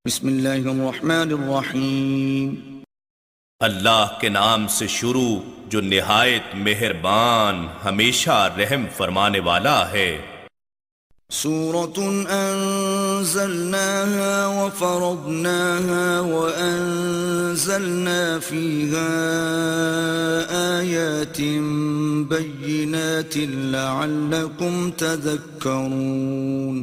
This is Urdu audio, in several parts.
بسم اللہ الرحمن الرحیم۔ اللہ کے نام سے شروع جو نہایت مہربان ہمیشہ رحم فرمانے والا ہے۔ سورۃ انزلناها وفرضناها وانزلنا فيها آیات بینات لعلکم تذکرون۔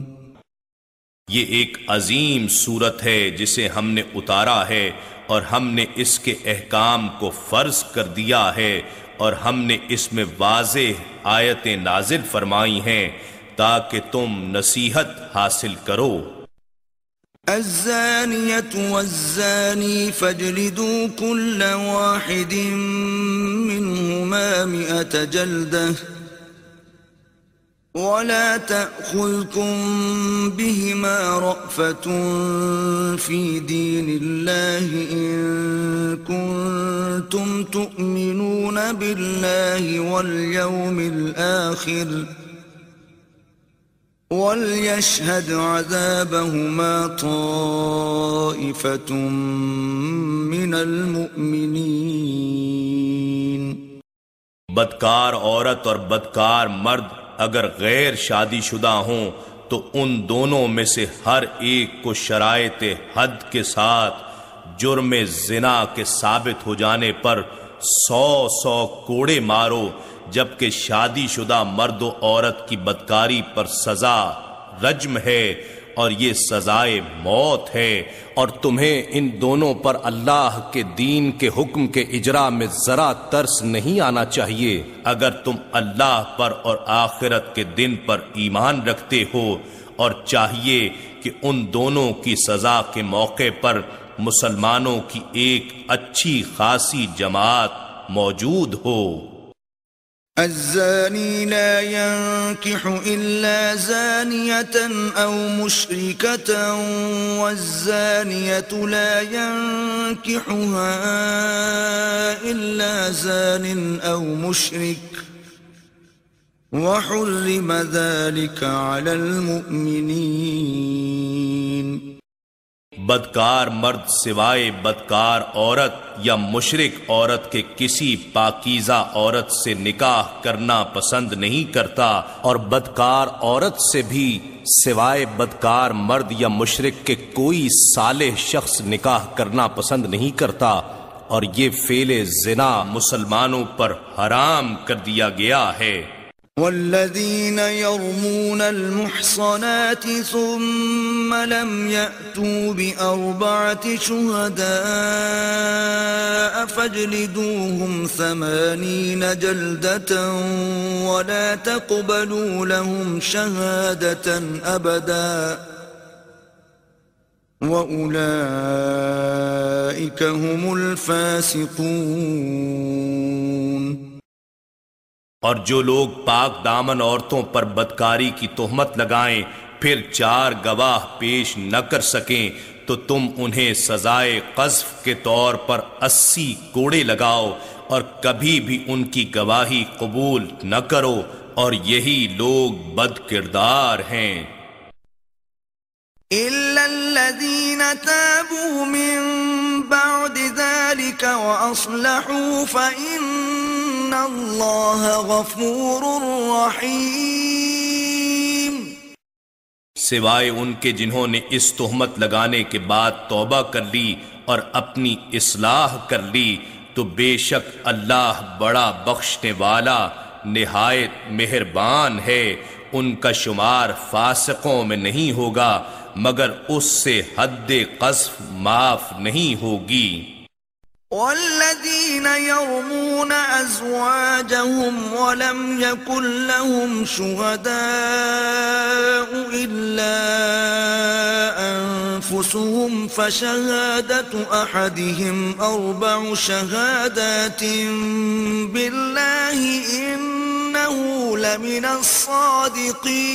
یہ ایک عظیم سورت ہے جسے ہم نے اتارا ہے اور ہم نے اس کے احکام کو فرض کر دیا ہے اور ہم نے اس میں واضح آیتیں نازل فرمائی ہیں تاکہ تم نصیحت حاصل کرو۔ الزانیۃ والزانی فاجلدوا كل واحد منهما 100 جلدہ ولا تأخذكم بهما رأفة في دين الله إن كنتم تؤمنون بالله واليوم الآخر وليشهد عذابهما طائفة من المؤمنين۔ بدکار عورت اور بدکار مرد اگر غیر شادی شدہ ہوں تو ان دونوں میں سے ہر ایک کو شرائط حد کے ساتھ جرم زنا کے ثابت ہو جانے پر 100 کوڑے مارو، جبکہ شادی شدہ مرد و عورت کی بدکاری پر سزا رجم ہے اور یہ سزائے موت ہے، اور تمہیں ان دونوں پر اللہ کے دین کے حکم کے اجرا میں ذرا ترس نہیں آنا چاہیے اگر تم اللہ پر اور آخرت کے دن پر ایمان رکھتے ہو، اور چاہیے کہ ان دونوں کی سزا کے موقع پر مسلمانوں کی ایک اچھی خاصی جماعت موجود ہو۔ الزانی لا ينكح إلا زانية أو مشركة والزانية لا ينكحها إلا زان أو مشرك وحرم ذلك على المؤمنين۔ بدکار مرد سوائے بدکار عورت یا مشرک عورت کے کسی پاکیزہ عورت سے نکاح کرنا پسند نہیں کرتا، اور بدکار عورت سے بھی سوائے بدکار مرد یا مشرک کے کوئی صالح شخص نکاح کرنا پسند نہیں کرتا، اور یہ فعل زنا مسلمانوں پر حرام کر دیا گیا ہے۔ والذین یرمون المحصنات ثم لم یأتوا بأربعة شهداء فاجلدوهم 80 جلدة ولا تقبلوا لهم شهادة أبدا وأولئك هم الفاسقون۔ اور جو لوگ پاک دامن عورتوں پر بدکاری کی تہمت لگائیں پھر 4 گواہ پیش نہ کر سکیں تو تم انہیں سزائے قذف کے طور پر 80 کوڑے لگاؤ اور کبھی بھی ان کی گواہی قبول نہ کرو، اور یہی لوگ بد کردار ہیں۔ إِلَّا الَّذِينَ تَابُوا مِن بَعْدِ ذَلِكَ وَأَصْلَحُوا فَإِنَّ اللَّهَ غَفُورٌ رَّحِيمٌ۔ سوائے ان کے جنہوں نے اس تہمت لگانے کے بعد توبہ کر لی اور اپنی اصلاح کر لی تو بے شک اللہ بڑا بخشنے والا نہایت مہربان ہے، ان کا شمار فاسقوں میں نہیں ہوگا مگر اس سے حد قذف معاف نہیں ہوگی۔ والذین یرمون ازواجهم ولم یکن لهم شهداء الا انفسهم فشهادة احدهم 4 شهادات بالله انه لمن الصادقین۔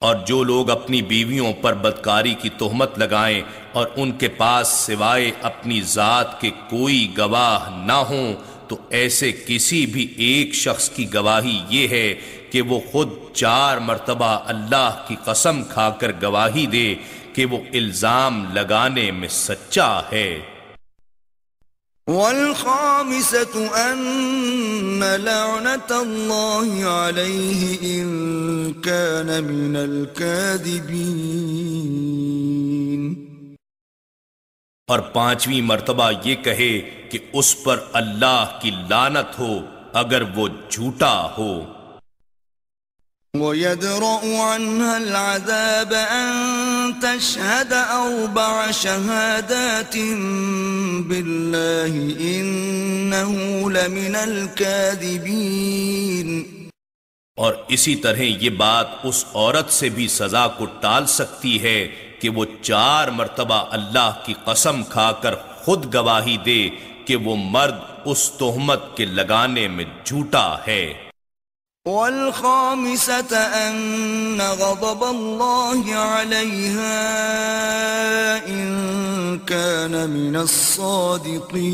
اور جو لوگ اپنی بیویوں پر بدکاری کی تہمت لگائیں اور ان کے پاس سوائے اپنی ذات کے کوئی گواہ نہ ہوں تو ایسے کسی بھی ایک شخص کی گواہی یہ ہے کہ وہ خود 4 مرتبہ اللہ کی قسم کھا کر گواہی دے کہ وہ الزام لگانے میں سچا ہے۔ والخامسة أن لعنة الله عليه إن كان من الكاذبين، اور 5ویں مرتبہ یہ کہے کہ اس پر اللہ کی لعنت ہو اگر وہ جھوٹا ہو۔ وَيَدْرَأُ عَنْهَا الْعَذَابَ أَن تَشْهَدَ 4 شهادات بِاللَّهِ إِنَّهُ لَمِنَ الْكَاذِبِينَ، اور اسی طرح یہ بات اس عورت سے بھی سزا کو ٹال سکتی ہے کہ وہ 4 مرتبہ اللہ کی قسم کھا کر خود گواہی دے کہ وہ مرد اس تہمت کے لگانے میں جھوٹا ہے۔ والخامسة أن غضب الله عليها إن كان من الصادقين،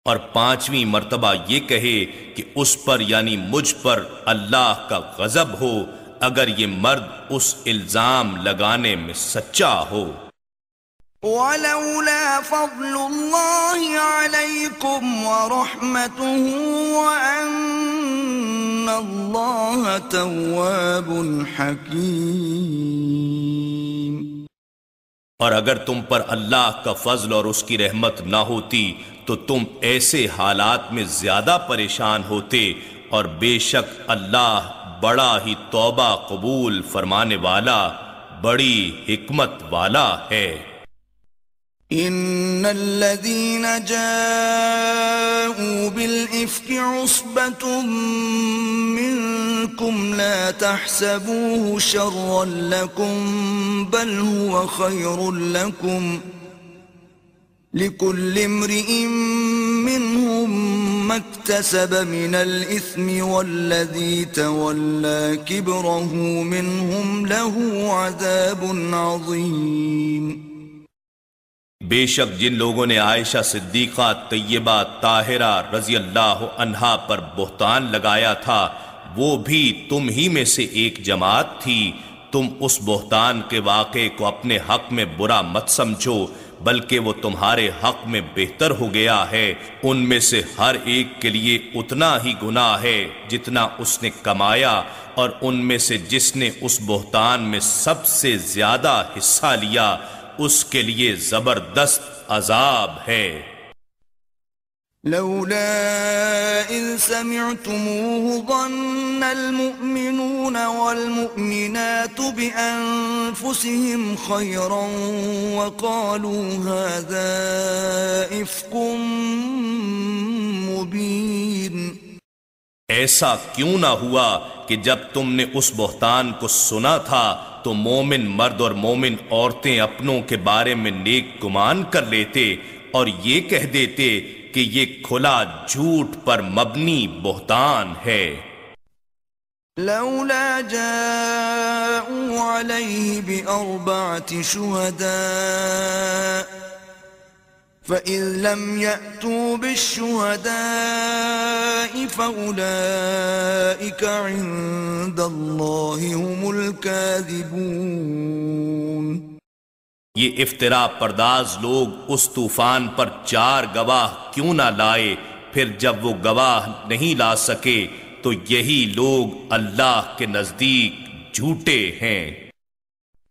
اور 5ویں مرتبہ یہ کہے کہ اس پر یعنی مجھ پر اللہ کا غضب ہو اگر یہ مرد اس الزام لگانے میں سچا ہو۔ ولولا فضل الله عليكم ورحمته وأن الله تواب حكيم، اور اگر تم پر اللہ کا فضل اور اس کی رحمت نہ ہوتی تو تم ایسے حالات میں زیادہ پریشان ہوتے، اور بے شک اللہ بڑا ہی توبہ قبول فرمانے والا، بڑی حکمت والا ہے۔ ان الذين جاءوا بالإفك عصبة منكم لا تحسبوه شرا لكم بل هو خير لكم، لكل امرئ منهم ما اكتسب من الإثم والذي تولى كبره منهم له عذاب عظيم۔ بے شک جن لوگوں نے عائشہ صدیقہ طیبہ طاہرہ رضی اللہ عنہا پر بہتان لگایا تھا وہ بھی تم ہی میں سے ایک جماعت تھی۔ تم اس بہتان کے واقعے کو اپنے حق میں برا مت سمجھو بلکہ وہ تمہارے حق میں بہتر ہو گیا ہے۔ ان میں سے ہر ایک کے لیے اتنا ہی گناہ ہے جتنا اس نے کمایا، اور ان میں سے جس نے اس بہتان میں سب سے زیادہ حصہ لیا اس کے لیے زبردست عذاب ہے۔ لولا اذ سمعتموه ظن المؤمنون والمؤمنات بأنفسهم خيرا وقالوا هذا إفك مبين، ایسا کیوں نہ ہوا کہ جب تم نے اس بہتان کو سنا تھا تو مومن مرد اور مومن عورتیں اپنوں کے بارے میں نیک گمان کر لیتے اور یہ کہہ دیتے کہ یہ کھلا جھوٹ پر مبنی بہتان ہے۔ لولا جاءوا عليه بأربعة شهداء فإذ لم يأتوا بالشهداء فأولئك عند الله هم الكاذبون۔ یہ افترا پرداز لوگ اس طوفان پر 4 گواہ کیوں نہ لائے، پھر جب وہ گواہ نہیں لا سکے تو یہی لوگ اللہ کے نزدیک جھوٹے ہیں۔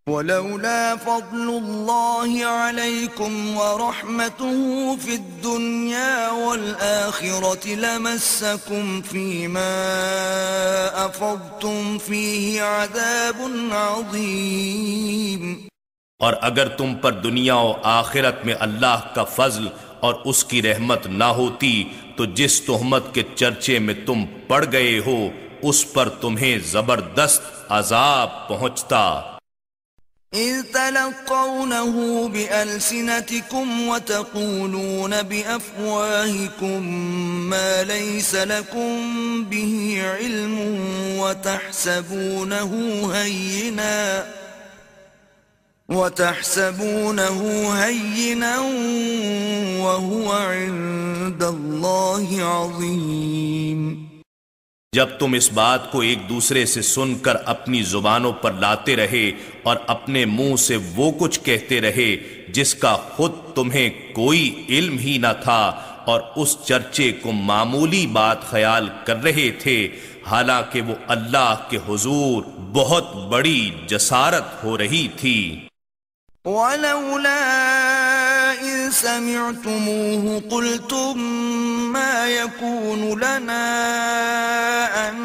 ولولا فضل الله عليكم ورحمته في الدنيا والآخرة لمسكم فيما أفضتم فيه عذاب عظيم، اور اگر تم پر دنیا و آخرت میں اللہ کا فضل اور اس کی رحمت نہ ہوتی تو جس تہمت کے چرچے میں تم پڑ گئے ہو اس پر تمہیں زبردست عذاب پہنچتا۔ إذ تلقونه بألسنتكم وتقولون بأفواهكم ما ليس لكم به علم وتحسبونه هينا وَتَحْسَبُونَهُ هَيِّنًا وَهُوَ عِندَ اللَّهِ عَظِيمٌ۔ جب تم اس بات کو ایک دوسرے سے سن کر اپنی زبانوں پر لاتے رہے اور اپنے منہ سے وہ کچھ کہتے رہے جس کا خود تمہیں کوئی علم ہی نہ تھا، اور اس چرچے کو معمولی بات خیال کر رہے تھے، حالانکہ وہ اللہ کے حضور بہت بڑی جسارت ہو رہی تھی۔ وَلَوْلَا إِذْ سَمِعْتُمُوهُ قُلْتُمْ مَا يَكُونُ لَنَا أَن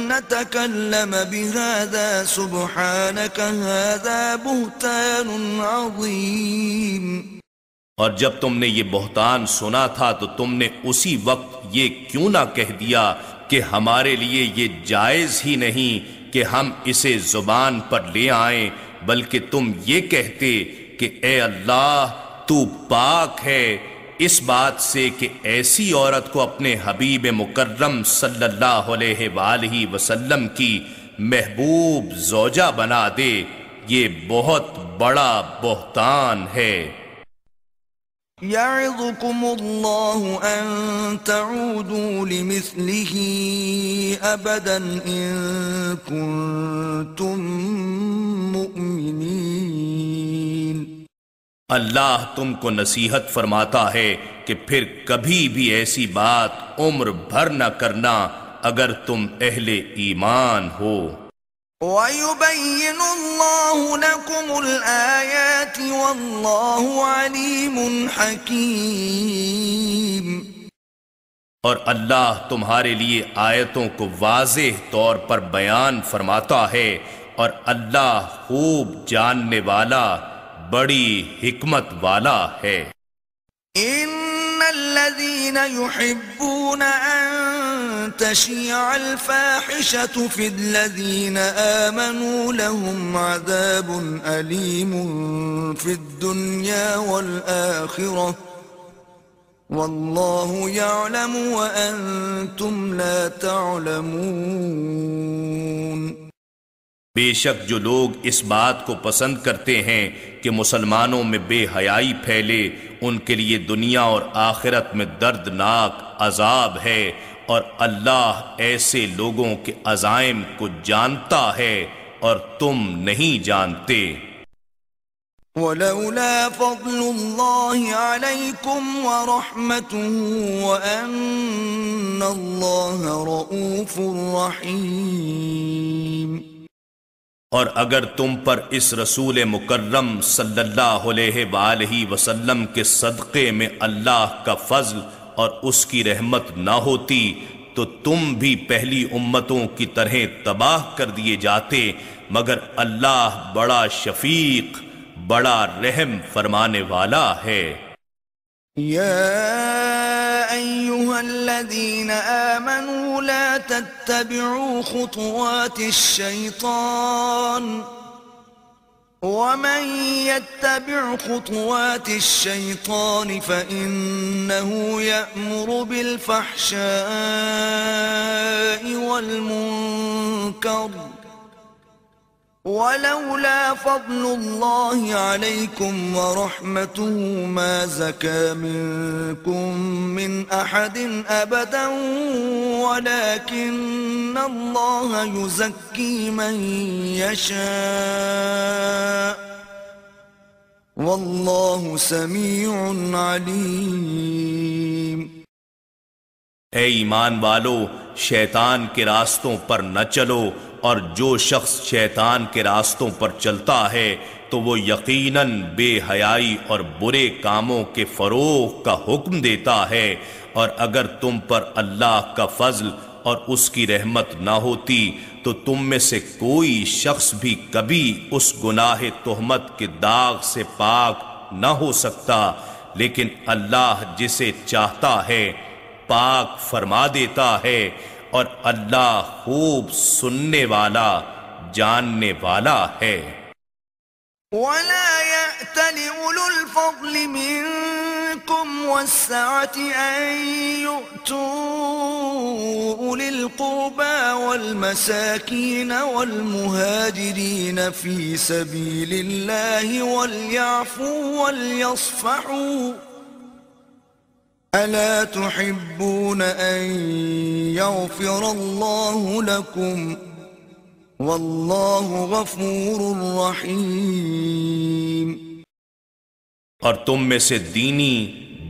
نَّتَكَلَّمَ بِهَذَا سُبْحَانَكَ هَذَا بُهْتَانٌ عَظِيمٌ۔ اور جب تم نے یہ بہتان سنا تھا تو تم نے اسی وقت یہ کیوں نہ کہہ دیا کہ ہمارے لیے یہ جائز ہی نہیں کہ ہم اسے زبان پر لے آئیں، بلکہ تم یہ کہتے کہ اے اللہ تو پاک ہے اس بات سے کہ ایسی عورت کو اپنے حبیب مکرم صلی اللہ علیہ وآلہ وسلم کی محبوب زوجہ بنا دے، یہ بہت بڑا بہتان ہے۔ يَعِظُكُمُ اللَّهُ أَن تَعُودُوا لِمِثْلِهِ أَبَدًا إِن كُنتُم مُّؤْمِنِينَ۔ اللہ تم کو نصیحت فرماتا ہے کہ پھر کبھی بھی ایسی بات عمر بھر نہ کرنا اگر تم اہل ایمان ہو۔ وَيُبَيِّنُ اللَّهُ لَكُمُ الْآيَاتِ وَاللَّهُ عَلِيمٌ حَكِيمٌ۔ اور اللہ تمہارے لیے آیتوں کو واضح طور پر بیان فرماتا ہے، اور اللہ خوب جاننے والا بڑی حکمت والا ہے۔ إِنَّ الَّذِينَ يُحِبُّونَ أَن تَشِيعَ الْفَاحِشَةُ فِي الَّذِينَ آمَنُوا لَهُمْ عَذَابٌ أَلِيمٌ فِي الدُّنْيَا وَالْآخِرَةِ وَاللَّهُ يَعْلَمُ وَأَنْتُمْ لَا تَعْلَمُونَ۔ بے شک جو لوگ اس بات کو پسند کرتے ہیں کہ مسلمانوں میں بے حیائی پھیلے، ان کے لیے دنیا اور آخرت میں دردناک عذاب ہے، اور اللہ ایسے لوگوں کے عزائم کو جانتا ہے اور تم نہیں جانتے۔ وَلَوْلَا فَضْلُ اللَّهِ عَلَيْكُمْ وَرَحْمَتُهُ وَأَنَّ اللَّهَ رَءُوفٌ رَحِيمٌ۔ اور اگر تم پر اس رسول مکرم صلی اللہ علیہ وآلہ وسلم کے صدقے میں اللہ کا فضل اور اس کی رحمت نہ ہوتی تو تم بھی پہلی امتوں کی طرح تباہ کر دیے جاتے، مگر اللہ بڑا شفیق، بڑا رحم فرمانے والا ہے۔ يَا أَيُّهَا الَّذِينَ آمَنُوا لَا تَتَّبِعُوا خُطُوَاتِ الشَّيْطَانِ وَمَن يَتَّبِعْ خُطُوَاتِ الشَّيْطَانِ فَإِنَّهُ يَأْمُرُ بِالْفَحْشَاءِ وَالْمُنكَرِ وَلَوْلَا فَضْلُ اللَّهِ عَلَيْكُمْ وَرَحْمَتُهُ مَا زَكَى مِنكُم مِّنْ أَحَدٍ أَبَدًا وَلَكِنَّ اللَّهَ يُزَكِّي مَن يَشَاءُ وَاللَّهُ سَمِيعٌ عَلِيمٌ۔ اے ایمان والو، شیطان کے راستوں پر نہ چلو، اور جو شخص شیطان کے راستوں پر چلتا ہے تو وہ یقیناً بے حیائی اور برے کاموں کے فروغ کا حکم دیتا ہے، اور اگر تم پر اللہ کا فضل اور اس کی رحمت نہ ہوتی تو تم میں سے کوئی شخص بھی کبھی اس گناہ تہمت کے داغ سے پاک نہ ہو سکتا، لیکن اللہ جسے چاہتا ہے پاک فرما دیتا ہے، اور اللہ خوب سننے والا جاننے والا ہے۔ وَلَا يَأْتَلِ أُولُو الْفَضْلِ مِنكُمْ والسعة أن يؤتوا أولي القربى والمساكين والمهاجرين في سبيل الله وليعفوا وليصفحوا ألا تحبون أن يغفر الله لكم والله غفور رحيم۔ اور تم میں سے دینی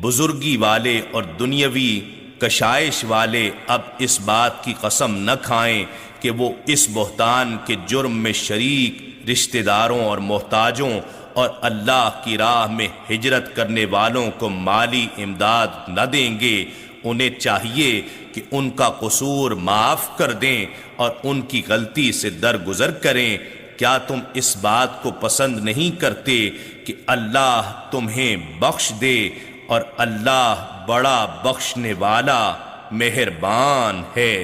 بزرگی والے اور دنیاوی کشائش والے اب اس بات کی قسم نہ کھائیں کہ وہ اس بہتان کے جرم میں شریک رشتہ داروں اور محتاجوں اور اللہ کی راہ میں ہجرت کرنے والوں کو مالی امداد نہ دیں گے۔ انہیں چاہیے کہ ان کا قصور معاف کر دیں اور ان کی غلطی سے درگزر کریں۔ کیا تم اس بات کو پسند نہیں کرتے کہ اللہ تمہیں بخش دے، اور اللہ بڑا بخشنے والا مہربان ہے۔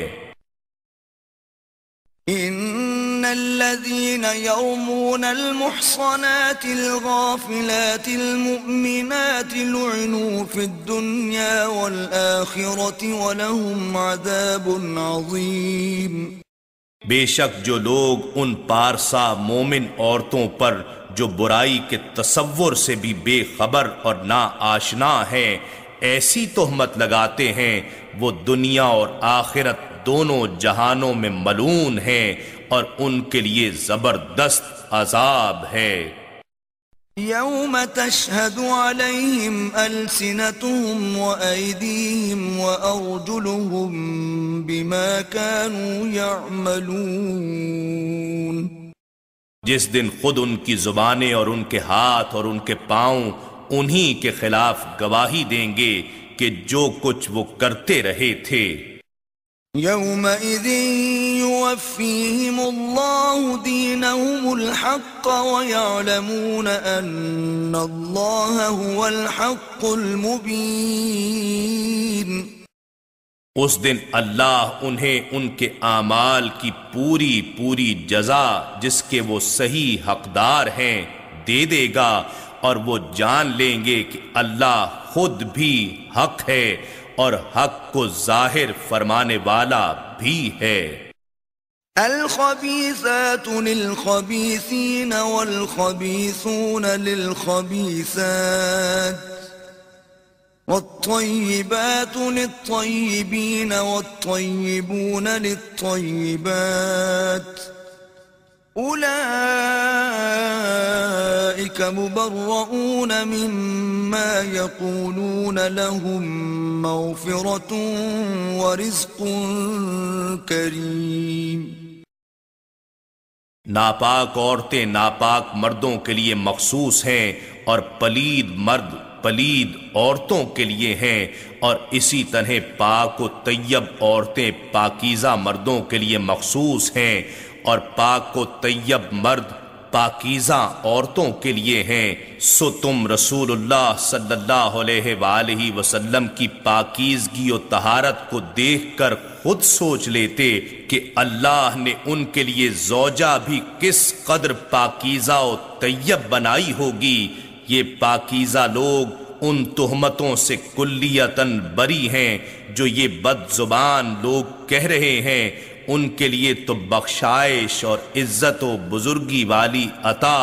ان الذين يرمون المحصنات الغافلات المؤمنات لعنوا في الدنيا والآخرة ولهم عذاب عظيم۔ بے شک جو لوگ ان پارسا مومن عورتوں پر جو برائی کے تصور سے بھی بے خبر اور نا آشنا ہیں ایسی تہمت لگاتے ہیں، وہ دنیا اور آخرت دونوں جہانوں میں ملعون ہیں اور ان کے لیے زبردست عذاب ہے۔ يوم تشهد عليهم ألسنتهم وأيديهم وأرجلهم بما كانوا يعملون۔ جس دن خود ان کی زبانیں اور ان کے ہاتھ اور ان کے پاؤں انہی کے خلاف گواہی دیں گے کہ جو کچھ وہ کرتے رہے تھے۔ يومئذ يوفيهم الله دينهم الحق ويعلمون أن الله هو الحق المبين۔ اس دن اللہ انہیں ان کے اعمال کی پوری پوری جزا جس کے وہ صحیح حقدار ہیں دے دے گا، اور وہ جان لیں گے کہ اللہ خود بھی حق ہے اور حق کو ظاہر فرمانے والا بھی ہے۔ الخبيثات للخبيثين والخبيثون للخبيثات والطيبات للطيبين والطيبون للطيبات أولئك مبرؤون مما يقولون لهم مغفرة ورزق كريم۔ ناپاک عورتیں ناپاک مردوں کے لیے مخصوص ہیں اور پلید مرد پلید عورتوں کے لیے ہیں، اور اسی طرح پاک و طیب عورتیں پاکیزہ مردوں کے لیے مخصوص ہیں، اور پاک و طیب مرد پاکیزہ عورتوں کے لیے ہیں۔ سو تم رسول اللہ صلی اللہ علیہ وآلہ وسلم کی پاکیزگی و طہارت کو دیکھ کر خود سوچ لیتے کہ اللہ نے ان کے لیے زوجہ بھی کس قدر پاکیزہ و طیب بنائی ہوگی۔ یہ پاکیزہ لوگ ان تہمتوں سے کلیتاً بری ہیں جو یہ بد زبان لوگ کہہ رہے ہیں۔ ان کے لیے تو بخشائش اور عزت و بزرگی والی عطا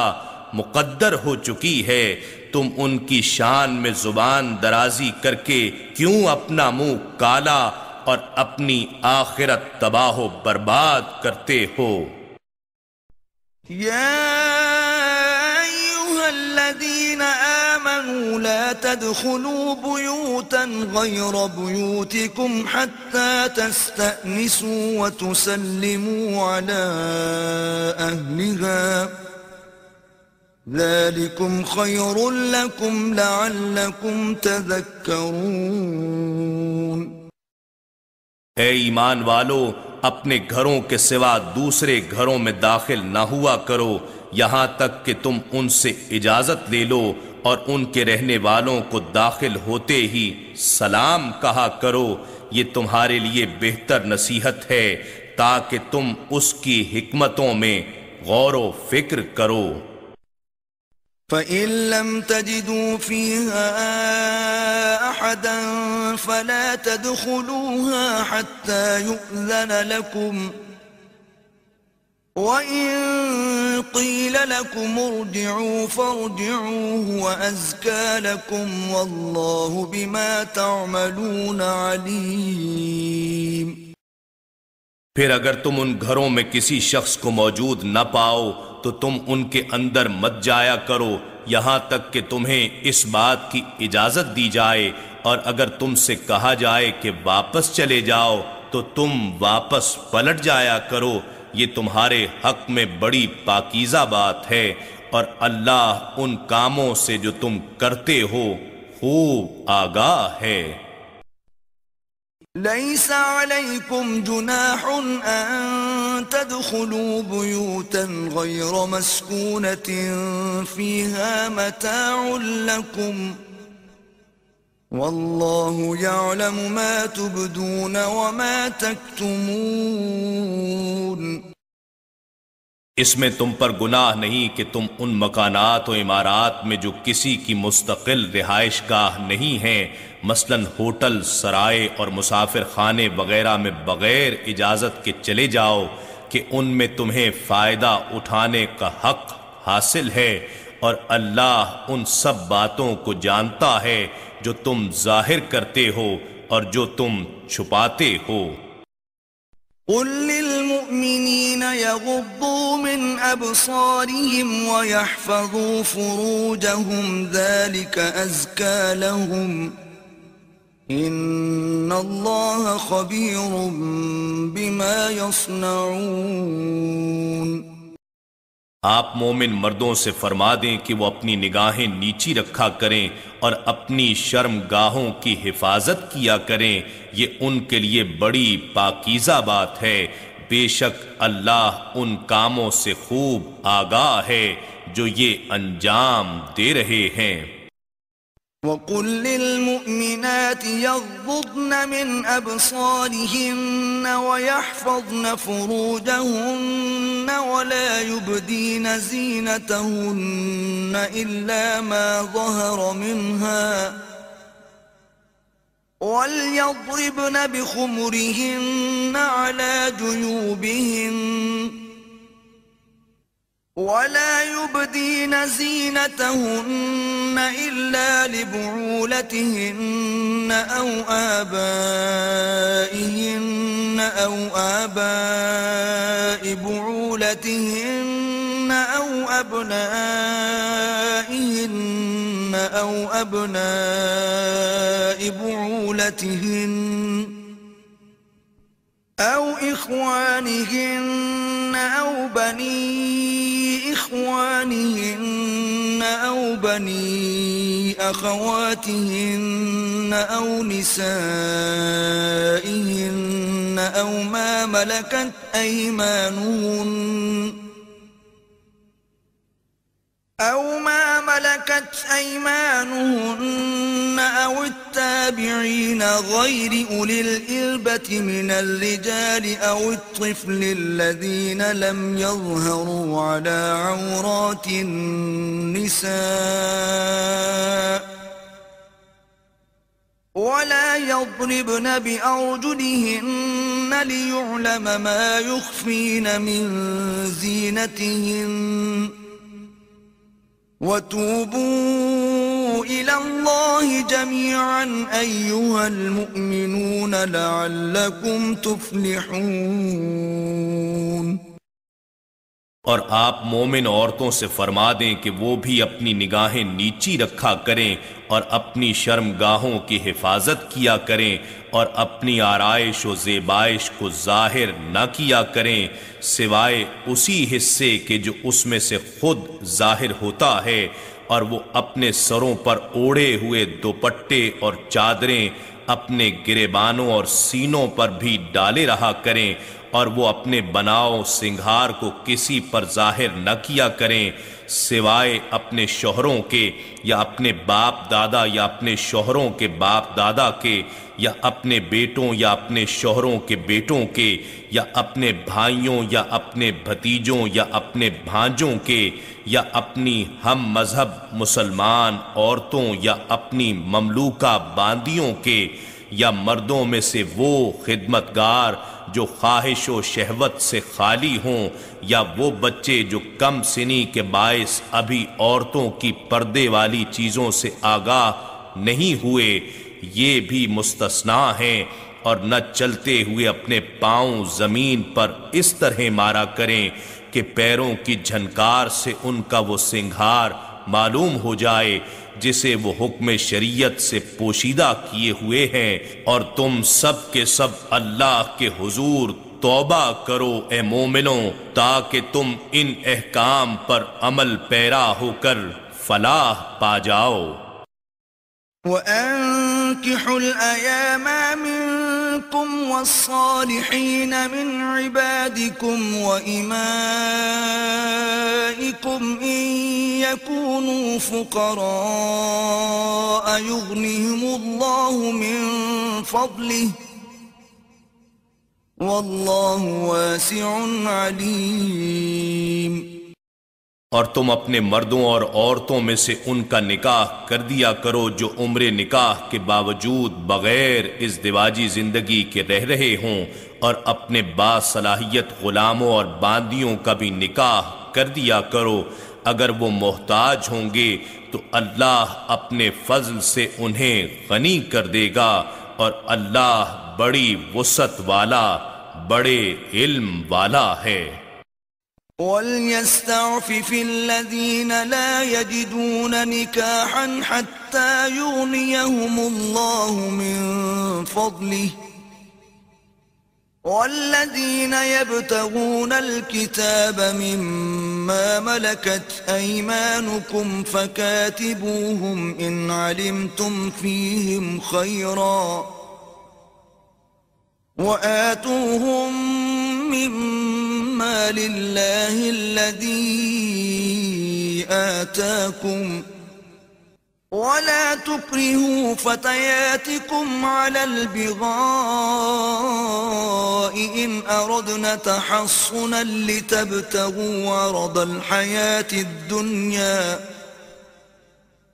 مقدر ہو چکی ہے، تم ان کی شان میں زبان درازی کر کے کیوں اپنا منہ کالا اور اپنی آخرت تباہ و برباد کرتے ہو؟ الذين آمنوا لا تدخلوا بيوتا غير بيوتكم حتى تستأنسوا وتسلموا على أهلها ذلكم خير لكم لعلكم تذكرون۔ اے ایمان والو، اپنے گھروں کے سوا دوسرے گھروں میں داخل نہ ہوا کرو یہاں تک کہ تم ان سے اجازت لے لو، اور ان کے رہنے والوں کو داخل ہوتے ہی سلام کہا کرو، یہ تمہارے لیے بہتر نصیحت ہے تاکہ تم اس کی حکمتوں میں غور و فکر کرو۔ فَإِن لَّمْ تَجِدُوا فِيهَا أحدا فلا تدخلوها حتى يؤذن لكم وإن قيل لكم ارجعوا فارجعوا هو أزكى لكم والله بما تعملون عليم۔ پھر اگر تم ان گھروں میں کسی شخص کو موجود نہ پاؤ تو تم ان کے اندر مت جایا کرو یہاں تک کہ تمہیں اس بات کی اجازت دی جائے، اور اگر تم سے کہا جائے کہ واپس چلے جاؤ تو تم واپس پلٹ جایا کرو، یہ تمہارے حق میں بڑی پاکیزہ بات ہے، اور اللہ ان کاموں سے جو تم کرتے ہو خوب آگاہ ہے۔ ليس عليكم جناح أن تدخلوا بيوتا غير مسكونة فيها متاع لكم والله يعلم ما تبدون وما تكتمون۔ اس میں تم پر گناہ نہیں کہ تم ان مکانات و عمارات میں جو کسی کی مستقل رہائش گاہ نہیں ہیں، مثلا ہوٹل، سرائے اور مسافر خانے وغیرہ میں بغیر اجازت کے چلے جاؤ کہ ان میں تمہیں فائدہ اٹھانے کا حق حاصل ہے، اور اللہ ان سب باتوں کو جانتا ہے جو تم ظاہر کرتے ہو اور جو تم چھپاتے ہو۔ قل للمؤمنين يغضوا من أبصارهم ويحفظوا فروجهم ذلك أزكى لهم إن الله خبير بما يصنعون۔ آپ مومن مردوں سے فرما دیں کہ وہ اپنی نگاہیں نیچی رکھا کریں اور اپنی شرم گاہوں کی حفاظت کیا کریں، یہ ان کے لیے بڑی پاکیزہ بات ہے، بے شک اللہ ان کاموں سے خوب آگاہ ہے جو یہ انجام دے رہے ہیں۔ وَقُلْ لِلْمُؤْمِنَاتِ يَغْضُضْنَ مِنْ أَبْصَارِهِنَّ وَيَحْفَظْنَ فُرُوجَهُنَّ وَلَا يُبْدِينَ زِينَتَهُنَّ إِلَّا مَا ظَهَرَ مِنْهَا وَلْيَضْرِبْنَ بِخُمُرِهِنَّ عَلَى جُيُوبِهِنَّ ولا يبدين زينتهن إلا لبعولتهن أو آبائهن أو آباء بعولتهن أو أبنائهن أو أبناء بعولتهن أو إخوانهن أو بني إخوانهن أو بني أخواتهن أو نسائهن أو ما ملكت أيمانهن أو التابعين غير أولي الإربة من الرجال أو الطفل الذين لم يظهروا على عورات النساء ولا يضربن بأرجلهن ليعلم ما يخفين من زينتهن وَتُوبُوا إِلَى اللَّهِ جَمِيعًا أَيُّهَا الْمُؤْمِنُونَ لَعَلَّكُمْ تُفْلِحُونَ۔ اور آپ مومن عورتوں سے فرما دیں کہ وہ بھی اپنی نگاہیں نیچی رکھا کریں اور اپنی شرم گاہوں کی حفاظت کیا کریں اور اپنی آرائش و زیبائش کو ظاہر نہ کیا کریں سوائے اسی حصے کے جو اس میں سے خود ظاہر ہوتا ہے، اور وہ اپنے سروں پر اوڑھے ہوئے دوپٹے اور چادریں اپنے گریبانوں اور سینوں پر بھی ڈالے رہا کریں، اور وہ اپنے بناؤ سنگھار کو کسی پر ظاہر نہ کیا کریں سوائے اپنے شوہروں کے یا اپنے باپ دادا یا اپنے شوہروں کے باپ دادا کے یا اپنے بیٹوں یا اپنے شوہروں کے بیٹوں کے یا اپنے بھائیوں یا اپنے بھتیجوں یا اپنے بھانجوں کے یا اپنی ہم مذہب مسلمان عورتوں یا اپنی مملوکہ باندیوں کے یا مردوں میں سے وہ خدمتگار جو خواہش و شہوت سے خالی ہوں یا وہ بچے جو کم سنی کے باعث ابھی عورتوں کی پردے والی چیزوں سے آگاہ نہیں ہوئے، یہ بھی مستثنا ہیں، اور نہ چلتے ہوئے اپنے پاؤں زمین پر اس طرح مارا کریں کہ پیروں کی جھنکار سے ان کا وہ سنگھار معلوم ہو جائے جسے وہ حکم شریعت سے پوشیدہ کیے ہوئے ہیں، اور تم سب کے سب اللہ کے حضور توبہ کرو اے مومنوں تاکہ تم ان احکام پر عمل پیرا ہو کر فلاح پا جاؤ۔ وَأَنكِحُوا الْأَيَامَ مِنكُمْ وَالصَّالِحِينَ مِنْ عِبَادِكُمْ وَإِمَائِكُمْ إِنْ يَكُونُوا فُقَرَاءَ يُغْنِهِمُ اللَّهُ مِنْ فَضْلِهِ وَاللَّهُ وَاسِعٌ عَلِيمٌ۔ اور تم اپنے مردوں اور عورتوں میں سے ان کا نکاح کر دیا کرو جو عمر نکاح کے باوجود بغیر ازدواجی زندگی کے رہ رہے ہوں، اور اپنے باصلاحیت غلاموں اور باندیوں کا بھی نکاح کر دیا کرو اگر وہ محتاج ہوں گے تو اللہ اپنے فضل سے انہیں غنی کر دے گا، اور اللہ بڑی وسعت والا بڑے علم والا ہے۔ وَلْيَسْتَعْفِفِ الَّذِينَ لَا يَجِدُونَ نِكَاحًا حَتَّى يُغْنِيَهُمُ اللَّهُ مِنْ فَضْلِهِ وَالَّذِينَ يَبْتَغُونَ الْكِتَابَ مِمَّا مَلَكَتْ أَيْمَانُكُمْ فَكَاتِبُوهُمْ إِنْ عَلِمْتُمْ فِيهِمْ خَيْرًا وَآتُوهُمْ مِمَّا لِلَّهِ الَّذِي آتَاكُمْ وَلَا تُكْرِهُوا فَتَيَاتِكُمْ عَلَى الْبِغَاءِ إِنْ أَرَدْنَ تَحَصُّنًا لِتَبْتَغُوا عَرَضَ الْحَيَاةِ الدُّنْيَا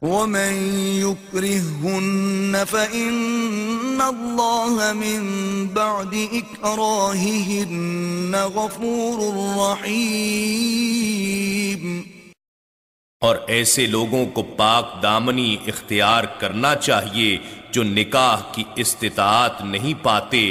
وَمَنْ يُكْرِههُّنَّ فَإِنَّ اللَّهَ مِنْ بَعْدِ إِكْرَاهِهِنَّ غَفُورٌ رَحِيمٌ۔ اور ایسے لوگوں کو پاک دامنی اختیار کرنا چاہیے جو نکاح کی استطاعت نہیں پاتے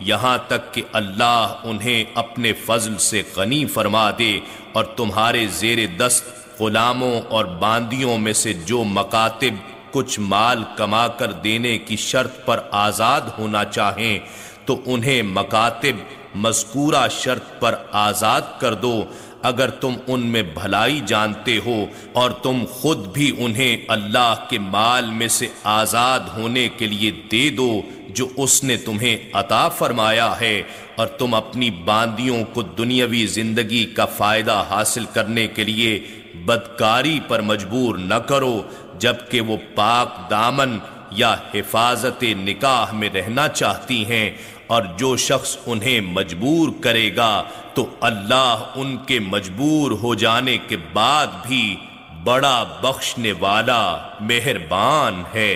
یہاں تک کہ اللہ انہیں اپنے فضل سے غنی فرما دے، اور تمہارے زیر دست غلاموں اور باندیوں میں سے جو مکاتب کچھ مال کما کر دینے کی شرط پر آزاد ہونا چاہیں تو انہیں مکاتب مذکورہ شرط پر آزاد کر دو اگر تم ان میں بھلائی جانتے ہو، اور تم خود بھی انہیں اللہ کے مال میں سے آزاد ہونے کے لیے دے دو جو اس نے تمہیں عطا فرمایا ہے، اور تم اپنی باندیوں کو دنیاوی زندگی کا فائدہ حاصل کرنے کے لیے بدکاری پر مجبور نہ کرو جبکہ وہ پاک دامن یا حفاظت نکاح میں رہنا چاہتی ہیں، اور جو شخص انہیں مجبور کرے گا تو اللہ ان کے مجبور ہو جانے کے بعد بھی بڑا بخشنے والا مہربان ہے۔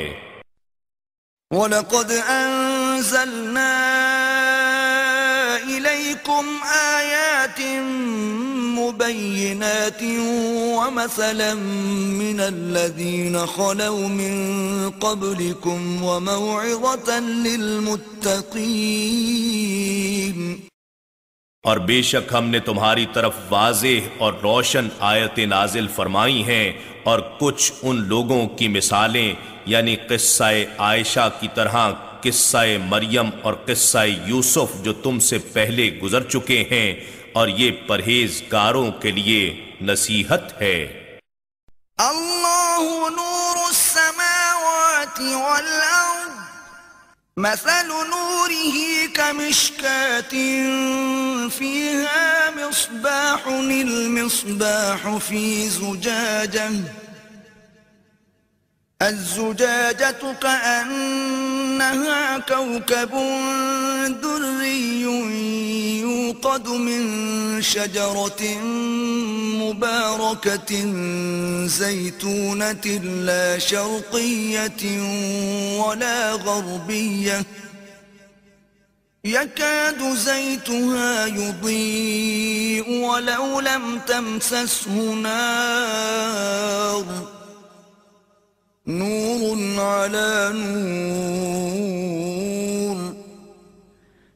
وَلَقَدْ أَنزَلْنَا إِلَيْكُمْ آيَاتٍ مُبَيِّنَاتٍ وَمَثَلًا مِّنَ الَّذِينَ خَلَوْا مِن قَبْلِكُمْ وَمَوْعِظَةً لِّلْمُتَّقِينَ۔ اور بے شک ہم نے تمہاری طرف واضح اور روشن آیتیں نازل فرمائی ہیں، اور کچھ ان لوگوں کی مثالیں یعنی قصہ عائشہ کی طرح قصہ مریم اور قصہ یوسف جو تم سے پہلے گزر چکے ہیں، اور یہ پرہیزگاروں کے لیے نصیحت ہے۔ اللہ نور السماوات والارض مثل نوره كمشكاة فيها مصباح المصباح في زجاجة الزجاجة كأنها كوكب دري يوقد من شجرة مباركة زيتونة لا شرقية ولا غربية يكاد زيتها يضيء ولو لم تمسسه نار نور على نور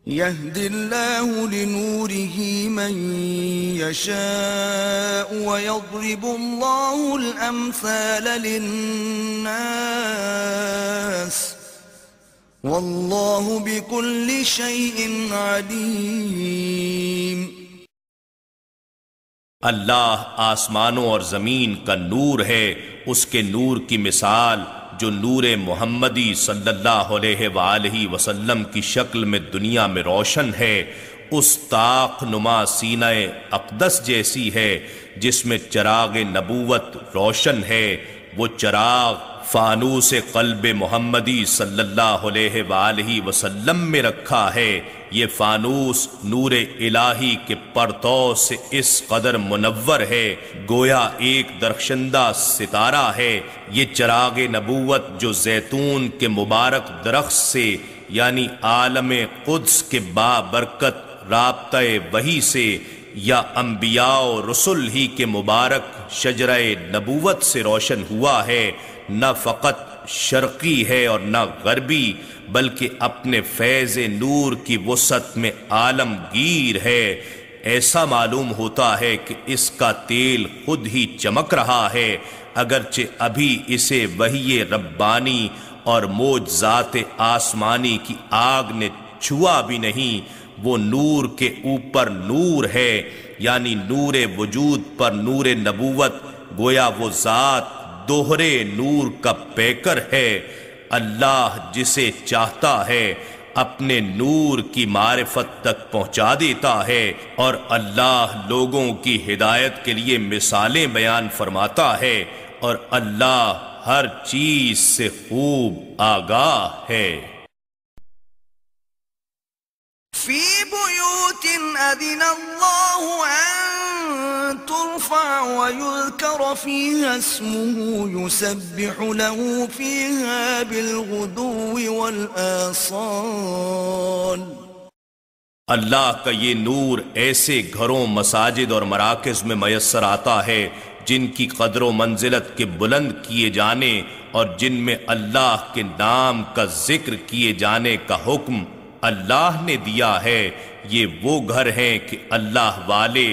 يهدي الله لنوره من يشاء ويضرب الله الأمثال للناس والله بكل شيء عليم۔ اللہ آسمانوں اور زمین کا نور ہے، اس کے نور کی مثال جو نور محمدی صلی اللہ علیہ وآلہ وسلم کی شکل میں دنیا میں روشن ہے، اس طاق نما سینہ اقدس جیسی ہے جس میں چراغ نبوت روشن ہے۔ وہ چراغ فانوس قلب محمدی صلی اللہ علیہ وآلہ وسلم میں رکھا ہے۔ یہ فانوس نور الہی کے پرتو سے اس قدر منور ہے گویا ایک درخشندہ ستارہ ہے۔ یہ چراغ نبوت جو زیتون کے مبارک درخت سے یعنی عالم قدس کے بابرکت رابطہ وحی سے یا انبیاء و رسل ہی کے مبارک شجرہ نبوت سے روشن ہوا ہے، نہ فقط شرقی ہے اور نہ غربی بلکہ اپنے فیض نور کی وسعت میں عالمگیر ہے۔ ایسا معلوم ہوتا ہے کہ اس کا تیل خود ہی چمک رہا ہے، اگرچہ ابھی اسے وحی ربانی اور معجزات آسمانی کی آگ نے چھوا بھی نہیں۔ وہ نور کے اوپر نور ہے، یعنی نور وجود پر نور نبوت، گویا وہ ذات دوہرے نور کا پیکر ہے۔ اللہ جسے چاہتا ہے اپنے نور کی معرفت تک پہنچا دیتا ہے، اور اللہ لوگوں کی ہدایت کے لیے مثالیں بیان فرماتا ہے، اور اللہ ہر چیز سے خوب آگاہ ہے۔ فی بیوت اذن اللہ ان ترفع ويذكر فيها اسمه يسبح له فيها بالغدو والآصال۔ اللہ کا یہ نور ایسے گھروں، مساجد اور مراکز میں میسر آتا ہے جن کی قدر و منزلت کے بلند کیے جانے اور جن میں اللہ کے نام کا ذکر کیے جانے کا حکم اللہ نے دیا ہے۔ یہ وہ گھر ہیں کہ اللہ والے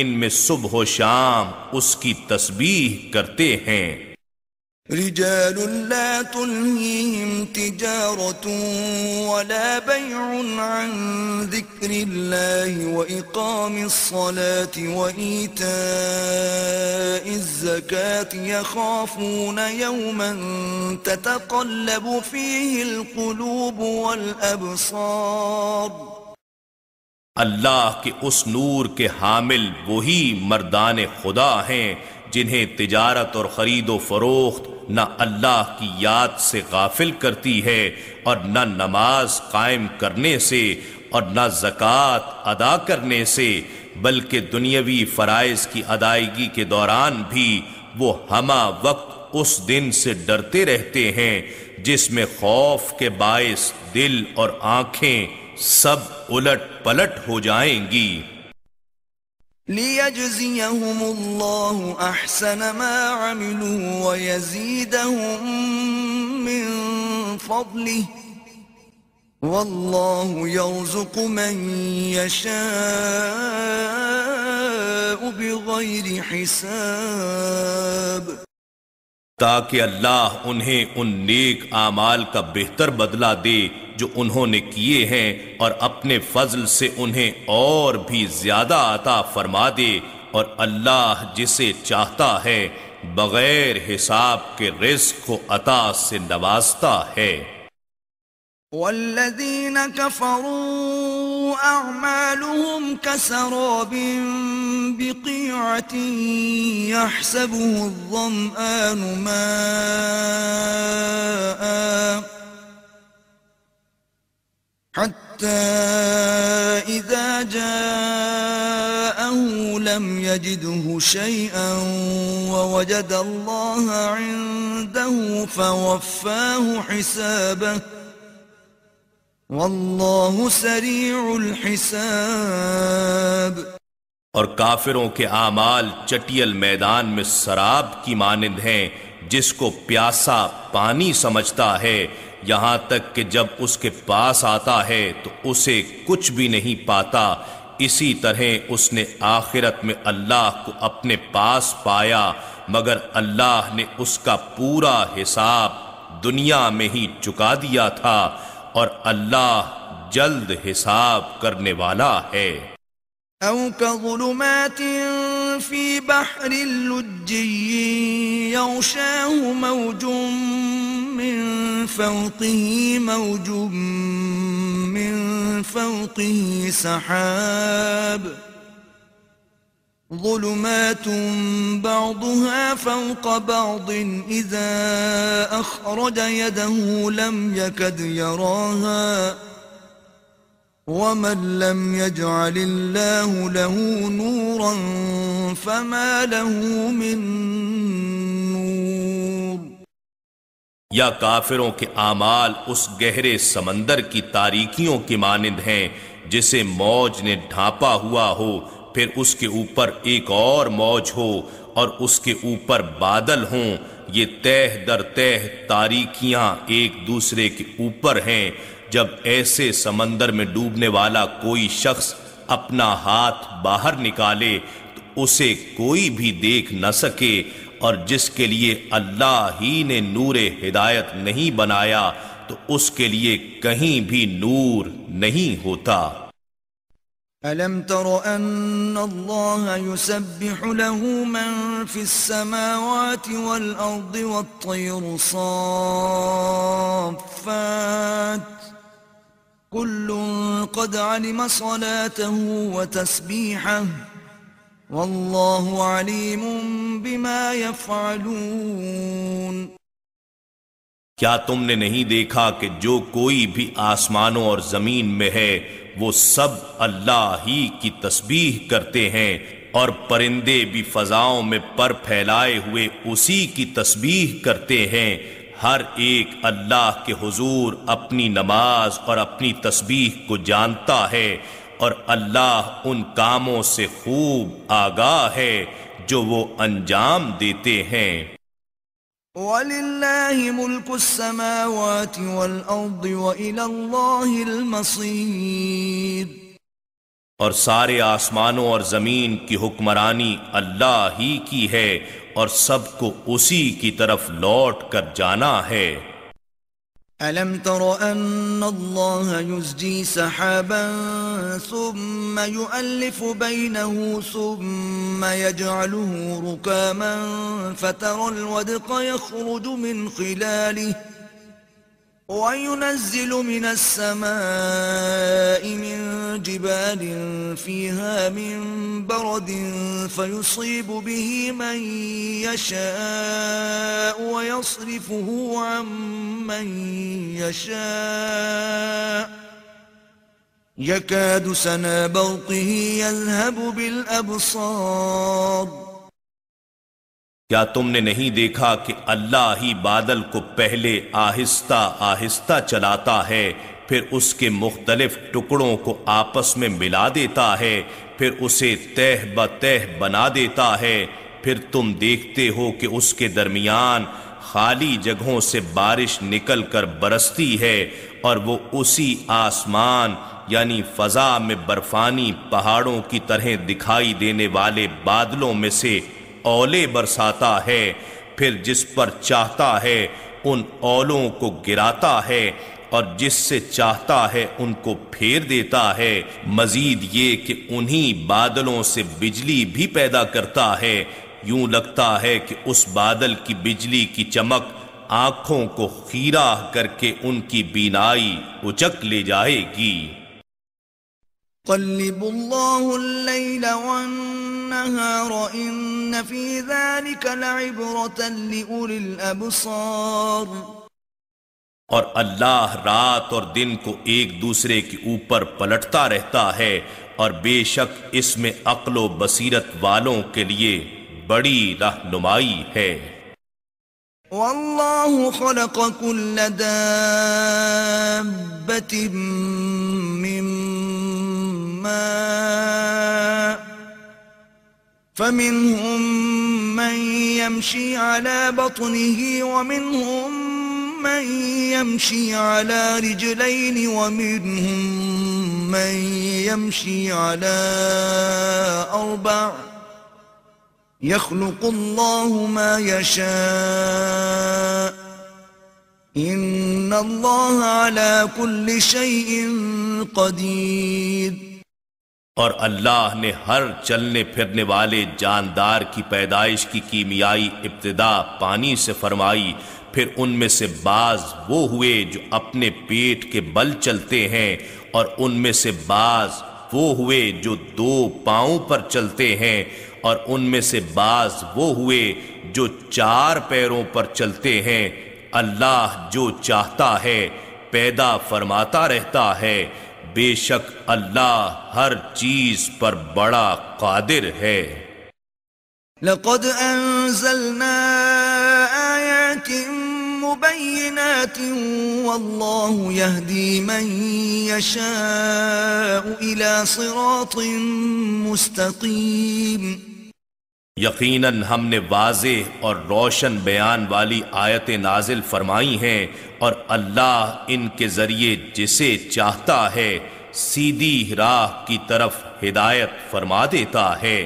ان میں صبح و شام اس کی تسبیح کرتے ہیں۔ رجال لا تلهيهم تجارة ولا بيع عن ذكر الله وإقام الصلاة وإيتاء الزكاة يخافون يوما تتقلب فيه القلوب والأبصار۔ اللہ کے اس نور کے حامل وہی مردان خدا ہیں جنہیں تجارت اور خرید و فروخت نہ اللہ کی یاد سے غافل کرتی ہے اور نہ نماز قائم کرنے سے اور نہ زکوٰۃ ادا کرنے سے، بلکہ دنیاوی فرائض کی ادائیگی کے دوران بھی وہ ہمہ وقت اس دن سے ڈرتے رہتے ہیں جس میں خوف کے باعث دل اور آنکھیں سب الٹ پلٹ ہو جائیں گی۔ لِيَجْزِيَهُمُ اللَّهُ أَحْسَنَ مَا عَمِلُوا وَيَزِيدَهُم مِّن فَضْلِهِ وَاللَّهُ يَرْزُقُ مَن يَشَاءُ بِغَيْرِ حِسَابٍ۔ تاکہ اللہ انہیں ان نیک اعمال کا بہتر بدلہ دے جو انہوں نے کیے ہیں، اور اپنے فضل سے انہیں اور بھی زیادہ عطا فرما دے، اور اللہ جسے چاہتا ہے بغیر حساب کے رزق کو عطا سے نوازتا ہے۔ والذين كفروا أعمالهم كسراب بقيعة يحسبه الظمآن ماء حتى إذا جاءه لم يجده شيئا ووجد الله عنده فوفاه حسابه واللہ سریع الحساب۔ اور کافروں کے اعمال چٹیل میدان میں سراب کی مانند ہیں جس کو پیاسا پانی سمجھتا ہے، یہاں تک کہ جب اس کے پاس آتا ہے تو اسے کچھ بھی نہیں پاتا۔ اسی طرح اس نے آخرت میں اللہ کو اپنے پاس پایا، مگر اللہ نے اس کا پورا حساب دنیا میں ہی چکا دیا تھا، اور اللہ جلد حساب کرنے والا ہے۔ او كظلمات في بحر لجي يغشاه موج من فوقه موج من فوقه سحاب ظلمات بعضها فوق بعض إذا أخرج يده لم يكد يراها ومن لم يجعل الله له نورا فما له من نور۔ یا کافروں کے اعمال اس گہرے سمندر کی تاریکیوں کی مانند ہیں جسے موج نے ڈھانپا ہوا ہو، پھر اس کے اوپر ایک اور موج ہو اور اس کے اوپر بادل ہوں۔ یہ تہ در تہ تاریکیاں ایک دوسرے کے اوپر ہیں۔ جب ایسے سمندر میں ڈوبنے والا کوئی شخص اپنا ہاتھ باہر نکالے تو اسے کوئی بھی دیکھ نہ سکے، اور جس کے لیے اللہ ہی نے نور ہدایت نہیں بنایا تو اس کے لیے کہیں بھی نور نہیں ہوتا۔ أَلَمْ تَرَ أَنَّ اللَّهَ يُسَبِّحُ لَهُ مَن فِي السَّمَاوَاتِ وَالْأَرْضِ وَالطَّيْرُ صَافَّاتٍ كُلٌّ قَدْ عَلِمَ صَلَاتَهُ وَتَسْبِيحَهُ وَاللَّهُ عَلِيمٌ بِمَا يَفْعَلُونَ۔ کیا تم نے نہیں دیکھا کہ جو کوئی بھی آسمانوں اور زمین میں ہے وہ سب اللہ ہی کی تسبیح کرتے ہیں، اور پرندے بھی فضاؤں میں پر پھیلائے ہوئے اسی کی تسبیح کرتے ہیں۔ ہر ایک اللہ کے حضور اپنی نماز اور اپنی تسبیح کو جانتا ہے، اور اللہ ان کاموں سے خوب آگاہ ہے جو وہ انجام دیتے ہیں۔ وَلِلَّهِ مُلْكُ السَّمَاوَاتِ وَالْأَرْضِ وَإِلَى اللَّهِ الْمَصِيرُ۔ اور سارے آسمانوں اور زمین کی حکمرانی اللہ ہی کی ہے، اور سب کو اسی کی طرف لوٹ کر جانا ہے۔ أَلَمْ تَرَ أَنَّ اللَّهَ يُزْجِي سَحَابًا ثُمَّ يُؤَلِّفُ بَيْنَهُ ثُمَّ يَجْعَلُهُ رُكَامًا فَتَرَى الْوَدْقَ يَخْرُجُ مِنْ خِلَالِهِ وَيُنَزِّلُ مِنَ السَّمَاءِ مِنْ جِبَالٍ فِيهَا مِنْ بَرَدٍ فَيُصِيبُ بِهِ مَنْ يَشَاءُ وَيَصْرِفُهُ عَنْ مَنْ يَشَاءُ يَكَادُ سَنَا بَرْقِهِ يَذْهَبُ بِالْأَبْصَارِ۔ کیا تم نے نہیں دیکھا کہ اللہ ہی بادل کو پہلے آہستہ آہستہ چلاتا ہے، پھر اس کے مختلف ٹکڑوں کو آپس میں ملا دیتا ہے، پھر اسے تہ بتہ بنا دیتا ہے، پھر تم دیکھتے ہو کہ اس کے درمیان خالی جگہوں سے بارش نکل کر برستی ہے، اور وہ اسی آسمان یعنی فضا میں برفانی پہاڑوں کی طرح دکھائی دینے والے بادلوں میں سے اولے برساتا ہے، پھر جس پر چاہتا ہے ان اولوں کو گراتا ہے، اور جس سے چاہتا ہے ان کو پھیر دیتا ہے۔ مزید یہ کہ انہی بادلوں سے بجلی بھی پیدا کرتا ہے، یوں لگتا ہے کہ اس بادل کی بجلی کی چمک آنکھوں کو خیرہ کر کے ان کی بینائی اچک لے جائے گی۔ يقلب الله الليل والنهار إن في ذلك لعبرة لأولي الأبصار۔ اور اللہ رات اور دن کو ایک دوسرے کے اوپر پلٹتا رہتا ہے، اور بے شک اس میں عقل و بصیرت والوں کے لیے بڑی رہنمائی ہے۔ والله خلق كل دابة من ماء فمنهم من يمشي على بطنه ومنهم من يمشي على رجلين ومنهم من يمشي على أربع يخلق الله ما يشاء إن الله على كل شيء قدير۔ اور اللہ نے ہر چلنے پھرنے والے جاندار کی پیدائش کی کیمیائی ابتدا پانی سے فرمائی، پھر ان میں سے بعض وہ ہوئے جو اپنے پیٹ کے بل چلتے ہیں، اور ان میں سے بعض وہ ہوئے جو دو پاؤں پر چلتے ہیں، اور ان میں سے بعض وہ ہوئے جو چار پیروں پر چلتے ہیں۔ اللہ جو چاہتا ہے پیدا فرماتا رہتا ہے، بے شک اللہ ہر چیز پر بڑا قادر ہے۔ لقد انزلنا آیات مبینات واللہ یہدی من یشاء الى صراط مستقیم۔ یقیناً ہم نے واضح اور روشن بیان والی آیتیں نازل فرمائی ہیں، اور اللہ ان کے ذریعے جسے چاہتا ہے سیدھی راہ کی طرف ہدایت فرما دیتا ہے۔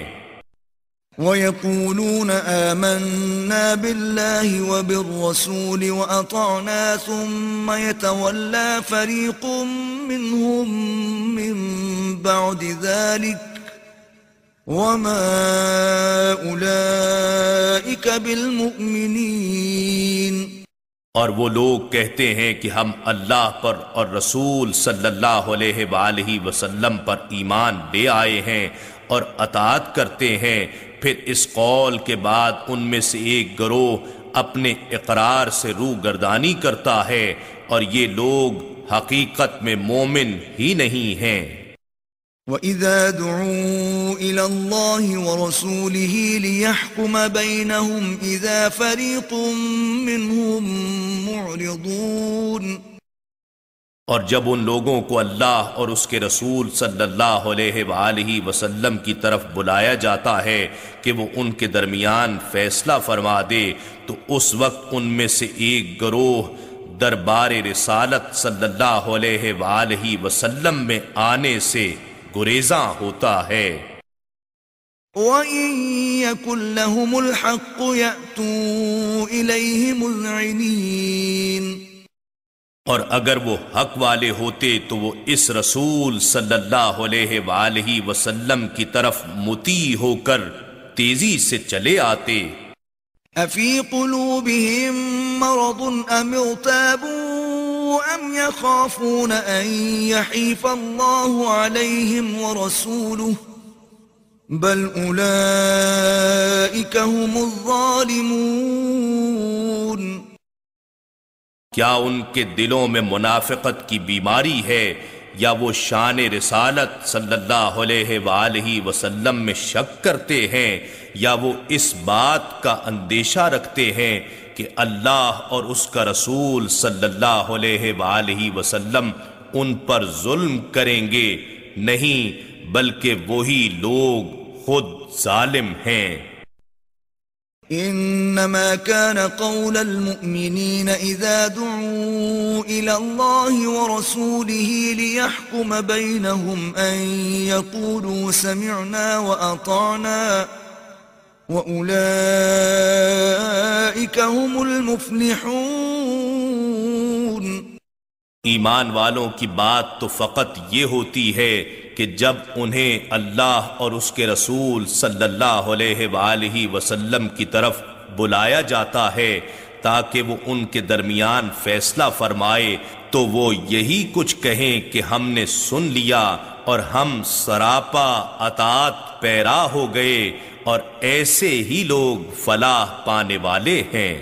وَيَقُولُونَ آمَنَّا بِاللَّهِ وَبِالرَّسُولِ وَأَطَعْنَا ثُمَّ يَتَوَلَّى فَرِيقٌ مِّنْهُمْ مِّن بَعْدِ ذَلِكَ وَمَا أُولَئِكَ بِالْمُؤْمِنِينَ۔ اور وہ لوگ کہتے ہیں کہ ہم اللہ پر اور رسول صلی اللہ علیہ وآلہ وسلم پر ایمان لے آئے ہیں اور اطاعت کرتے ہیں، پھر اس قول کے بعد ان میں سے ایک گروہ اپنے اقرار سے روگردانی کرتا ہے، اور یہ لوگ حقیقت میں مومن ہی نہیں ہیں۔ وَإِذَا دُعُوا إِلَى اللَّهِ وَرَسُولِهِ لِيَحْكُمَ بَيْنَهُمْ إِذَا فَرِيقٌ مِّنْهُمْ مُعْرِضُونَ۔ اور جب ان لوگوں کو اللہ اور اس کے رسول صلی اللہ علیہ وآلہ وسلم کی طرف بلایا جاتا ہے کہ وہ ان کے درمیان فیصلہ فرما دے، تو اس وقت ان میں سے ایک گروہ دربار رسالت صلی اللہ علیہ وآلہ وسلم میں آنے سے گریزاں ہوتا ہے۔ وَإِن يَكُن لَّهُمُ الْحَقُّ يَأْتُوا إِلَيْهِ مُذْعِنِينَ۔ اور اگر وہ حق والے ہوتے تو وہ اس رسول صلی اللہ علیہ وآلہ وسلم کی طرف مطیع ہو کر تیزی سے چلے آتے۔ أَفِي قُلُوبِهِم مَّرَضٌ أَمِ ارْتَابُوا أَمْ يَخَافُونَ أَن يَحِيفَ اللَّهُ عَلَيْهِمْ وَرَسُولُهُ بَلْ أُولَئِكَ هُمُ الظَّالِمُونَ۔ کیا ان کے دلوں میں منافقت کی بیماری ہے، یا وہ شان رسالت صلی اللہ علیہ وآلہ وسلم میں شک کرتے ہیں، یا وہ اس بات کا اندیشہ رکھتے ہیں کہ اللہ اور اس کا رسول صلی اللہ علیہ وآلہ وسلم ان پر ظلم کریں گے؟ نہیں، بلکہ وہی لوگ خود ظالم ہیں۔ انما كان قول المؤمنين اذا دعوا الى الله ورسوله ليحكم بينهم ان يقولوا سمعنا واطعنا واولئك هم المفلحون۔ ایمان والوں کی بات تو فقط یہ ہوتی ہے کہ جب انہیں اللہ اور اس کے رسول صلی اللہ علیہ وآلہ وسلم کی طرف بلایا جاتا ہے تاکہ وہ ان کے درمیان فیصلہ فرمائے، تو وہ یہی کچھ کہیں کہ ہم نے سن لیا اور ہم سراپا اطاعت پیرا ہو گئے، اور ایسے ہی لوگ فلاح پانے والے ہیں۔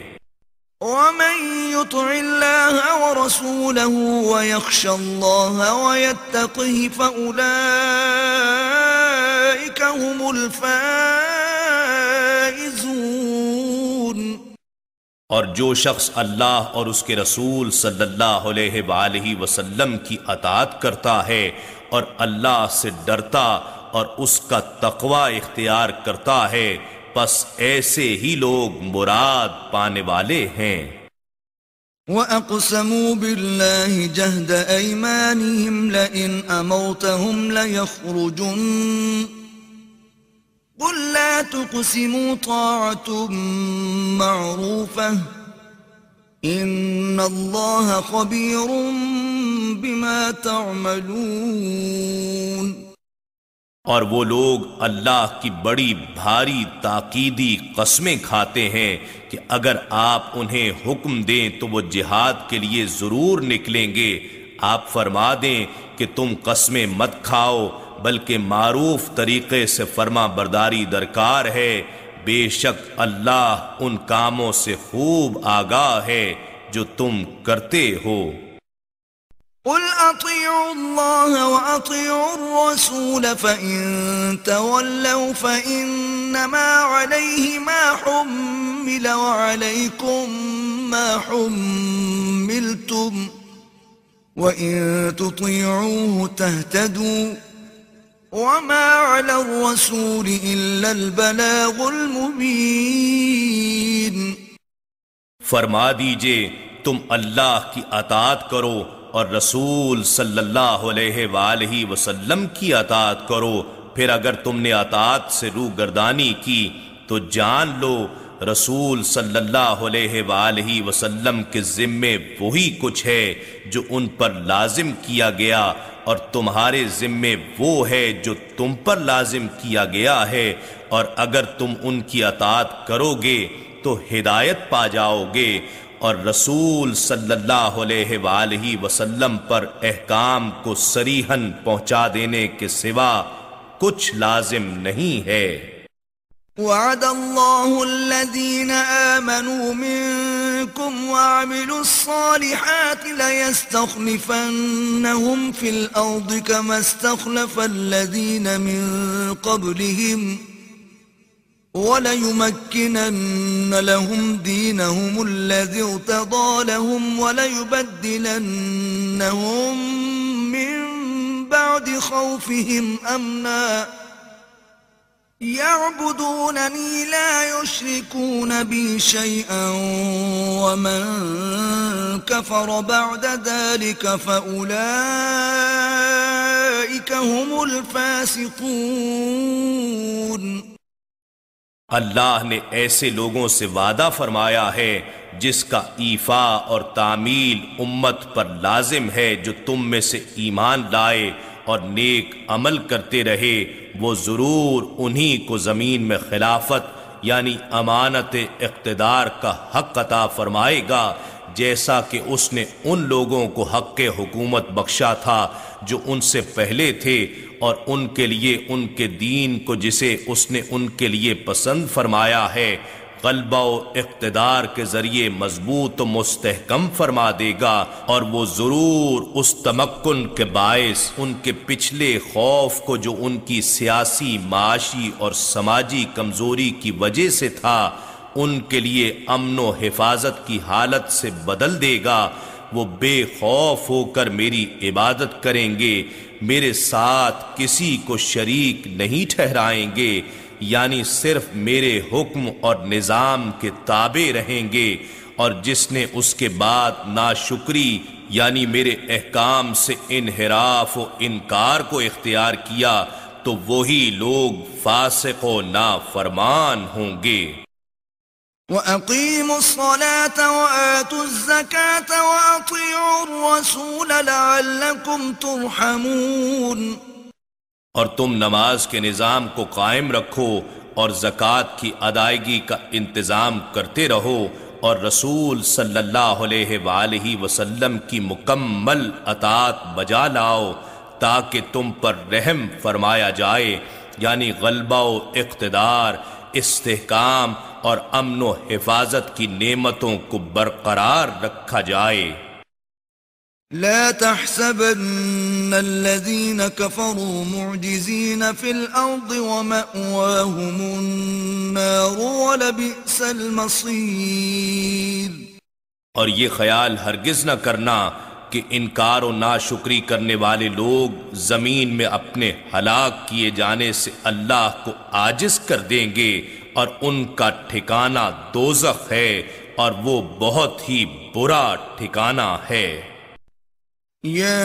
ومن يطع الله ورسوله ويخشى الله ويتقه فأولئك هم الفائزون۔ اور جو شخص اللہ اور اس کے رسول صلی اللہ علیہ وآلہ وسلم کی اطاعت کرتا ہے اور اللہ سے ڈرتا اور اس کا تقوی اختیار کرتا ہے، پس ایسے ہی لوگ مراد پانے والے ہیں۔ وَأَقْسَمُوا بِاللَّهِ جَهْدَ أَيْمَانِهِمْ لَئِنْ أَمَرْتَهُمْ لَيَخْرُجُنَّ قُلْ لَا تُقْسِمُوا طَاعَةٌ مَّعْرُوفَةٌ إِنَّ اللَّهَ خَبِيرٌ بِمَا تَعْمَلُونَ۔ اور وہ لوگ اللہ کی بڑی بھاری تاکیدی قسمیں کھاتے ہیں کہ اگر آپ انہیں حکم دیں تو وہ جہاد کے لیے ضرور نکلیں گے۔ آپ فرما دیں کہ تم قسمیں مت کھاؤ، بلکہ معروف طریقے سے فرما برداری درکار ہے، بے شک اللہ ان کاموں سے خوب آگاہ ہے جو تم کرتے ہو۔ قل اطیعوا اللہ واطیعوا الرسول فإن تولوا فإنما علیہ ما حمل وعلیکم ما حملتم وإن تطیعوه تهتدوا وما على الرسول إلا البلاغ المبین۔ فرما دیجئے تم اللہ کی اطاعت کرو اور رسول صلی اللہ علیہ وآلہ وسلم کی اطاعت کرو، پھر اگر تم نے اطاعت سے روگردانی کی تو جان لو رسول صلی اللہ علیہ وآلہ وسلم کے ذمے وہی کچھ ہے جو ان پر لازم کیا گیا، اور تمہارے ذمے وہ ہے جو تم پر لازم کیا گیا ہے، اور اگر تم ان کی اطاعت کرو گے تو ہدایت پا جاؤ گے، اور رسول صلی اللہ علیہ وآلہ وسلم پر احکام کو صریحاً پہنچا دینے کے سوا کچھ لازم نہیں ہے۔ وعد اللہ الذین آمنوا منکم وعملوا الصالحات لیستخلفنہم فی الارض کما استخلف الذین من قبلہم وَلَيُمَكِّنَنَّ لَهُمْ دِينَهُمُ الَّذِي ارْتَضَىٰ لَهُمْ وَلَيُبَدِّلَنَّهُمْ مِنْ بَعْدِ خَوْفِهِمْ أَمْنًا يَعْبُدُونَنِي لَا يُشْرِكُونَ بِي شَيْئًا وَمَنْ كَفَرَ بَعْدَ ذَلِكَ فَأُولَئِكَ هُمُ الْفَاسِقُونَ۔ اللہ نے ایسے لوگوں سے وعدہ فرمایا ہے جس کا ایفا اور تعمیل امت پر لازم ہے، جو تم میں سے ایمان لائے اور نیک عمل کرتے رہے، وہ ضرور انہی کو زمین میں خلافت یعنی امانت اقتدار کا حق عطا فرمائے گا، جیسا کہ اس نے ان لوگوں کو حق حکومت بخشا تھا جو ان سے پہلے تھے، اور ان کے لیے ان کے دین کو جسے اس نے ان کے لیے پسند فرمایا ہے غلبہ و اقتدار کے ذریعے مضبوط و مستحکم فرما دے گا، اور وہ ضرور اس تمکن کے باعث ان کے پچھلے خوف کو جو ان کی سیاسی، معاشی اور سماجی کمزوری کی وجہ سے تھا، ان کے لیے امن و حفاظت کی حالت سے بدل دے گا۔ وہ بے خوف ہو کر میری عبادت کریں گے، میرے ساتھ کسی کو شریک نہیں ٹھہرائیں گے، یعنی صرف میرے حکم اور نظام کے تابع رہیں گے، اور جس نے اس کے بعد ناشکری یعنی میرے احکام سے انحراف و انکار کو اختیار کیا تو وہی لوگ فاسق و نافرمان ہوں گے۔ وَأَقِيمُوا الصَّلَاةَ وَآتُوا الزَّكَاةَ وَأَطِيعُوا الرَّسُولَ لَعَلَّكُمْ تُرْحَمُونَ۔ اور تم نماز کے نظام کو قائم رکھو اور زکوٰۃ کی ادائیگی کا انتظام کرتے رہو، اور رسول صلی اللہ علیہ وآلہ وسلم کی مکمل اطاعت بجا لاؤ تاکہ تم پر رحم فرمایا جائے، یعنی غلبہ و اقتدار، استحکام اور امن و حفاظت کی نعمتوں کو برقرار رکھا جائے۔ لا تحسبن الذين كفروا معجزين في الأرض ومأواهم النار ولبئس المصير۔ اور یہ خیال ہرگز نہ کرنا کہ انکار و ناشکری کرنے والے لوگ زمین میں اپنے ہلاک کیے جانے سے اللہ کو عاجز کر دیں گے، اور ان کا ٹھکانہ دوزخ ہے، اور وہ بہت ہی برا ٹھکانہ ہے۔ يا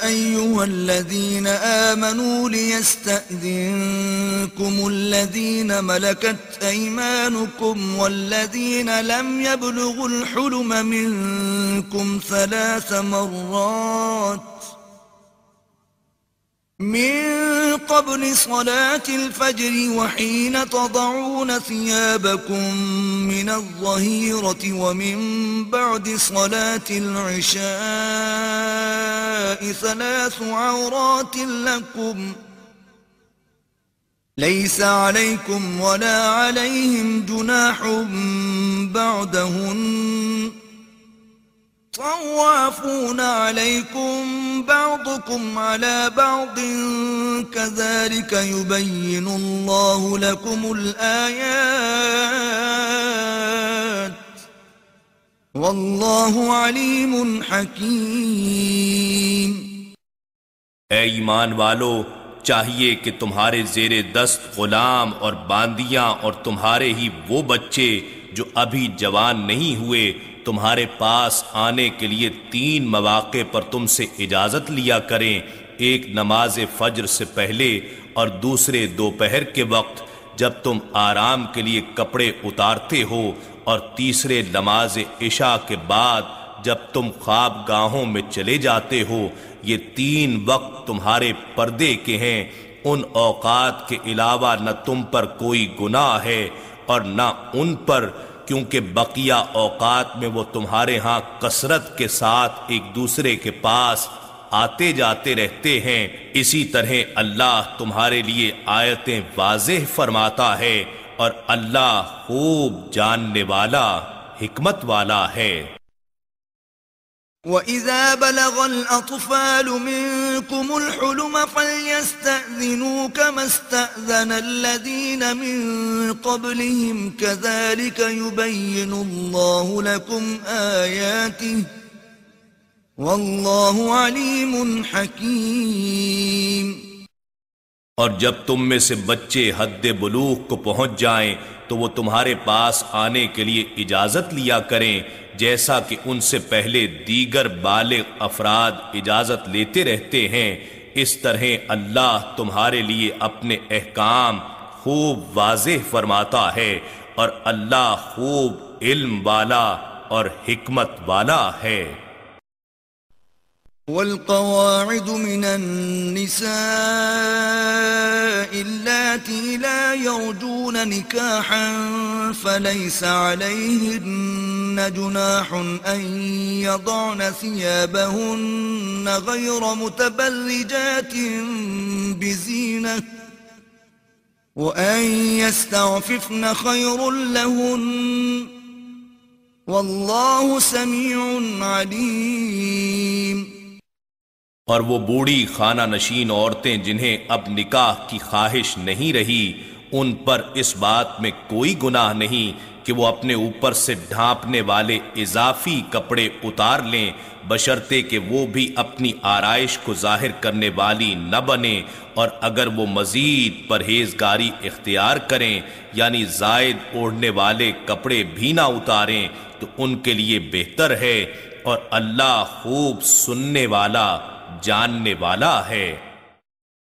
أيها الذين آمنوا ليستأذنكم الذين ملكت أيمانكم والذين لم يبلغوا الحلم منكم 3 مرات من قبل صلاة الفجر وحين تضعون ثيابكم من الظهيرة ومن بعد صلاة العشاء 3 عورات لكم ليس عليكم ولا عليهم جناح بعدهن طوافون عليكم بعضكم على بعض كذلك يبين الله لكم الآيات والله عليم حكيم۔ اے ایمان والو، چاہیے کہ تمہارے زیر دست غلام اور باندیاں اور تمہارے ہی وہ بچے جو ابھی جوان نہیں ہوئے تمہارے پاس آنے کے لیے 3 مواقع پر تم سے اجازت لیا کریں، ایک نماز فجر سے پہلے اور دوسرے دوپہر کے وقت جب تم آرام کے لیے کپڑے اتارتے ہو، اور تیسرے نماز عشاء کے بعد جب تم خواب گاہوں میں چلے جاتے ہو۔ یہ 3 وقت تمہارے پردے کے ہیں، ان اوقات کے علاوہ نہ تم پر کوئی گناہ ہے اور نہ ان پر، کیونکہ بقیہ اوقات میں وہ تمہارے ہاں کثرت کے ساتھ ایک دوسرے کے پاس آتے جاتے رہتے ہیں۔ اسی طرح اللہ تمہارے لیے آیتیں واضح فرماتا ہے، اور اللہ خوب جاننے والا، حکمت والا ہے۔ وَإِذَا بَلَغَ الْأَطْفَالُ مِنكُمُ الْحُلُمَ فَلْيَسْتَأْذِنُوا كَمَا اسْتَأْذَنَ الَّذِينَ مِن قَبْلِهِمْ كَذَلِكَ يُبَيِّنُ اللَّهُ لَكُمْ آيَاتِهِ وَاللَّهُ عَلِيمٌ حَكِيمٌ۔ اور جب تم میں سے بچے حد بلوغ کو پہنچ جائیں تو وہ تمہارے پاس آنے کے لیے اجازت لیا کریں، جیسا کہ ان سے پہلے دیگر بالغ افراد اجازت لیتے رہتے ہیں۔ اس طرح اللہ تمہارے لیے اپنے احکام خوب واضح فرماتا ہے، اور اللہ خوب علم والا اور حکمت والا ہے۔ والقواعد من النساء اللاتي لا يرجون نكاحا فليس عليهن جناح أن يضعن ثيابهن غير متبرجات بزينة وأن يستعففن خير لهن والله سميع عليم۔ اور وہ بوڑھی خانہ نشین عورتیں جنہیں اب نکاح کی خواہش نہیں رہی، ان پر اس بات میں کوئی گناہ نہیں کہ وہ اپنے اوپر سے ڈھانپنے والے اضافی کپڑے اتار لیں، بشرطے کہ وہ بھی اپنی آرائش کو ظاہر کرنے والی نہ بنیں، اور اگر وہ مزید پرہیزگاری اختیار کریں یعنی زائد اوڑھنے والے کپڑے بھی نہ اتاریں تو ان کے لیے بہتر ہے، اور اللہ خوب سننے والا جاننے والا ہے۔